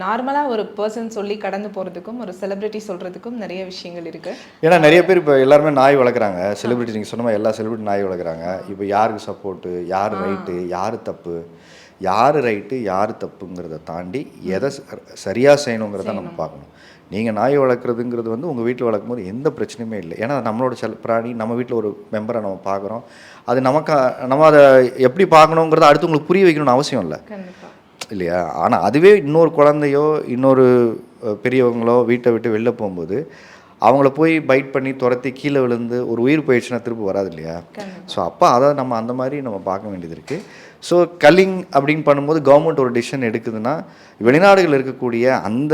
நார்மலாக ஒரு பர்சன் சொல்லி கடந்து போகிறதுக்கும் ஒரு செலிப்ரிட்டி சொல்கிறதுக்கும் நிறைய விஷயங்கள் இருக்குது. ஏன்னா நிறைய பேர் இப்போ எல்லாருமே நாய் வளர்க்குறாங்க. செலிப்ரிட்டி நீங்கள் சொன்ன மாதிரி எல்லா செலிப்ரிட்டி நாய் வளர்க்குறாங்க. இப்போ யாருக்கு சப்போர்ட்டு, யார் ரைட்டு, யார் தப்பு, யார் ரைட்டு யார் தப்புங்கிறத தாண்டி எதை சரியாக செய்யணுங்கிறத நம்ம பார்க்கணும். நீங்கள் நாய் வளர்க்குறதுங்கிறது வந்து உங்கள் வீட்டில் வளர்க்கும் போது எந்த பிரச்சனையுமே இல்லை. ஏன்னா நம்மளோட பிராணி, நம்ம வீட்டில் ஒரு மெம்பரை நம்ம பார்க்குறோம். அது நம்ம அதை எப்படி பார்க்கணுங்கிறத அடுத்தவங்களுக்கு புரிய வைக்கணும்னு அவசியம் இல்லை இல்லையா? ஆனால் அதுவே இன்னொரு குழந்தையோ இன்னொரு பெரியவங்களோ வீட்டை விட்டு வெளில போகும்போது அவங்கள போய் பைட் பண்ணி துரத்தி கீழே விழுந்து ஒரு உயிர் போயிடுச்சுன்னா திரும்ப வராது இல்லையா? ஸோ அப்போ அதை நம்ம அந்த மாதிரி நம்ம பார்க்க வேண்டியது இருக்குது. ஸோ கல்லிங் அப்படின்னு பண்ணும்போது கவர்மெண்ட் ஒரு டிசிஷன் எடுக்குதுன்னா வெளிநாடுகள் இருக்கக்கூடிய அந்த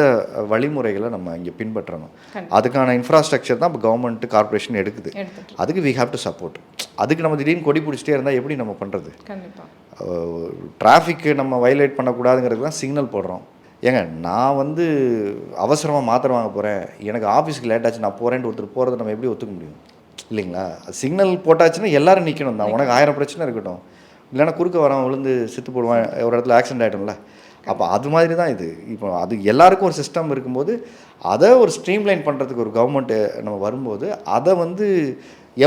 வழிமுறைகளை நம்ம இங்கே பின்பற்றணும். அதுக்கான இன்ஃப்ராஸ்ட்ரக்சர் தான் இப்போ கவர்மெண்ட்டு கார்பரேஷன் எடுக்குது. அதுக்கு வி ஹாவ் டு சப்போர்ட். அதுக்கு நம்ம திடீர்னு கொடி பிடிச்சிட்டே இருந்தால் எப்படி நம்ம பண்ணுறது? டிராஃபிக்கு நம்ம வயலேட் பண்ணக்கூடாதுங்கிறது தான் சிக்னல் போடுறோம். ஏங்க நான் வந்து அவசரமாக மாத்திரை வாங்க போகிறேன், எனக்கு ஆஃபீஸ்க்கு லேட் ஆச்சு, நான் போகிறேன்ட்டு ஒருத்தர் போகிறத நம்ம எப்படி ஒத்துக்க முடியும் இல்லைங்களா? சிக்னல் போட்டாச்சுன்னா எல்லோரும் நிற்கணும் தான். உனக்கு 1000 பிரச்சனை இருக்கட்டும், இல்லைன்னா குறுக்க வரவன் விழுந்து செத்து போடுவான், ஒரு இடத்துல ஆக்சிடென்ட் ஆகிடும்ல. அப்போ அது மாதிரி தான் இது. இப்போ அது எல்லாருக்கும் ஒரு சிஸ்டம் இருக்கும்போது அதை ஒரு ஸ்ட்ரீம்லைன் பண்ணுறதுக்கு ஒரு கவர்மெண்ட்டு நம்ம வரும்போது அதை வந்து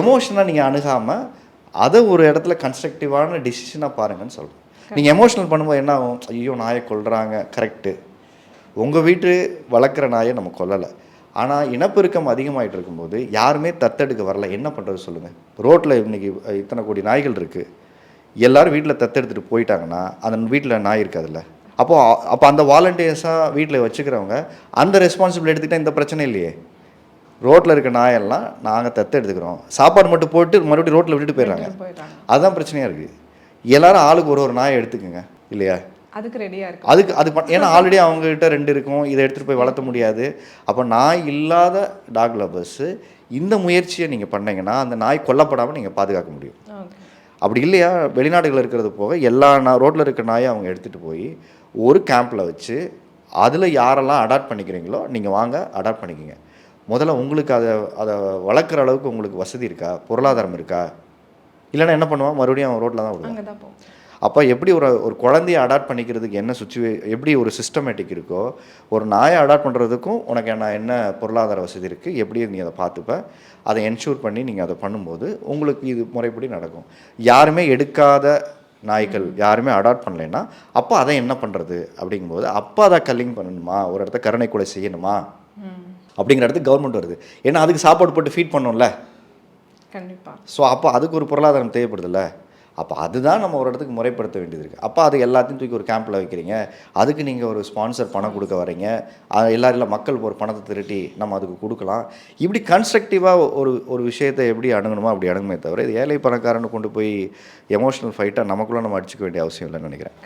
எமோஷனாக நீங்கள் அணுகாமல் அதை ஒரு இடத்துல கன்ஸ்ட்ரக்டிவான டிசிஷனாக பாருங்கன்னு சொல்கிறேன். நீங்கள் எமோஷனல் பண்ணும்போது என்ன ஆகும்? ஐயோ நாயை கொல்றாங்க, கரெக்டு. உங்கள் வீட்டு வளர்க்குற நாயை நம்ம கொல்லலை. ஆனால் இனப்பெருக்கம் அதிகமாகிட்டு இருக்கும்போது யாருமே தத்தெடுக்க வரல, என்ன பண்ணுறது சொல்லுங்கள்? ரோட்டில் இன்றைக்கி இத்தனை கோடி நாய்கள் இருக்குது, எல்லோரும் வீட்டில் தத்தெடுத்துட்டு போயிட்டாங்கன்னா அந்த வீட்டில் நாய் இருக்காதுல்ல. அப்போ அந்த வாலண்டியர்ஸாக வீட்டில் வச்சுக்கிறவங்க அந்த ரெஸ்பான்சிபிலிட்டி எடுத்துக்கிட்டால் இந்த பிரச்சனை இல்லையே. ரோட்டில் இருக்க நாயெல்லாம் நாங்கள் எடுத்துக்கிறோம், சாப்பாடு மட்டும் போட்டு மறுபடியும் ரோட்டில் விட்டுட்டு போயிடுறாங்க. அதுதான் பிரச்சனையாக இருக்குது. எல்லாரும் ஆளுக்கு ஒரு நாயை எடுத்துக்கோங்க இல்லையா? அதுக்கு ரெடியாக இருக்கு. ஏன்னா ஆல்ரெடி அவங்ககிட்ட 2 இருக்கும், இதை எடுத்துகிட்டு போய் வளர்த்த முடியாது. அப்போ நாய் இல்லாத டாக் லவர்ஸு இந்த முயற்சியை நீங்கள் பண்ணீங்கன்னா அந்த நாய் கொல்லப்படாமல் நீங்கள் பாதுகாக்க முடியும். அப்படி இல்லையா, வெளிநாடுகள் இருக்கிறது போக எல்லா ரோட்டில் இருக்க நாயை அவங்க எடுத்துகிட்டு போய் ஒரு கேம்பில் வச்சு அதில் யாரெல்லாம் அடாப்ட் பண்ணிக்கிறீங்களோ நீங்கள் வாங்க அடாப்ட் பண்ணிக்கோங்க. முதல்ல உங்களுக்கு அதை வளர்க்குற அளவுக்கு உங்களுக்கு வசதி இருக்கா, பொருளாதாரம் இருக்கா? இல்லைன்னா என்ன பண்ணுவான், மறுபடியும் அவன் ரோட்டில் தான் விடுவான். அப்போ எப்படி ஒரு குழந்தைய அடாப்ட் பண்ணிக்கிறதுக்கு என்ன எப்படி ஒரு சிஸ்டமேட்டிக் இருக்கோ, ஒரு நாயை அடாப்ட் பண்ணுறதுக்கும் உனக்கு என்ன பொருளாதார வசதி இருக்குது, எப்படி நீ அதை பார்த்துப்ப, அதை என்ஷூர் பண்ணி நீங்கள் அதை பண்ணும்போது உங்களுக்கு இது முறைப்படி நடக்கும். யாருமே எடுக்காத நாய்கள் யாருமே அடாப்ட் பண்ணலைன்னா அப்போ அதை என்ன பண்ணுறது அப்படிங்கும்போது அப்போ அதை கல்லிங் பண்ணணுமா, ஒரு இடத்த கருணை கொலை செய்யணுமா அப்படிங்கிற இடத்துக்கு கவர்மெண்ட் வருது. ஏன்னா அதுக்கு சாப்பாடு போட்டு ஃபீட் பண்ணோம்ல. கண்டிப்பாக. ஸோ அப்போ அதுக்கு ஒரு பொருளாதாரம் தேவைப்படுதில்ல. அப்போ அதுதான் நம்ம ஒரு இடத்துக்கு முறைப்படுத்த வேண்டியது இருக்குது. அப்போ அது எல்லாத்தையும் தூக்கி ஒரு கேம்பில் வைக்கிறீங்க, அதுக்கு நீங்கள் ஒரு ஸ்பான்சர் பணம் கொடுக்க வரீங்க, எல்லாரும் மக்கள் ஒரு பணத்தை திரட்டி நம்ம அதுக்கு கொடுக்கலாம். இப்படி கன்ஸ்ட்ரக்டிவாக ஒரு விஷயத்தை எப்படி அணுகணுமோ அப்படி அணுகுமே தவிர இது ஏழை பணக்காரன்னு கொண்டு போய் எமோஷனல் ஃபைட்டாக நமக்குள்ளே நம்ம அடிச்சுக்க வேண்டிய அவசியம் இல்லைன்னு நினைக்கிறேன்.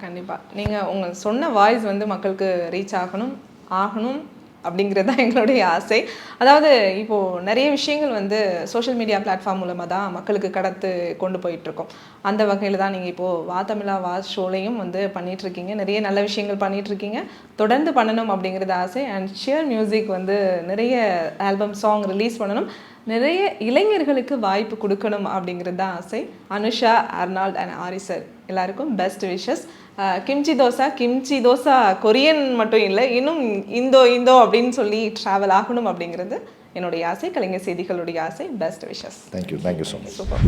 கண்டிப்பாக நீங்கள் உங்கள் சொன்ன வாய்ஸ் வந்து மக்களுக்கு ரீச் ஆகணும் அப்படிங்கிறது தான் எங்களுடைய ஆசை. அதாவது இப்போது நிறைய விஷயங்கள் வந்து சோஷியல் மீடியா பிளாட்ஃபார்ம் மூலமாக தான் மக்களுக்கு கடத்து கொண்டு போயிட்டுருக்கோம். அந்த வகையில் தான் நீங்கள் இப்போது வா தமிழா வா ஷோலையும் வந்து பண்ணிகிட்ருக்கீங்க, நிறைய நல்ல விஷயங்கள் பண்ணிகிட்ருக்கீங்க, தொடர்ந்து பண்ணணும் அப்படிங்கிறது ஆசை. அண்ட் ஷியர் மியூசிக் வந்து நிறைய ஆல்பம் சாங் ரிலீஸ் பண்ணணும், நிறைய இளைஞர்களுக்கு வாய்ப்பு கொடுக்கணும் அப்படிங்கிறது தான் ஆசை. Anusha, Arnold and Aari sir எல்லாருக்கும் best wishes. Kimchi dosa Korean மட்டும் இல்லை, இன்னும் இந்தோ அப்படின்னு சொல்லி ட்ராவல் ஆகணும் அப்படிங்கிறது என்னுடைய ஆசை, கலைஞர் செய்திகளுடைய ஆசை. Best wishes. Thank you so much. Super.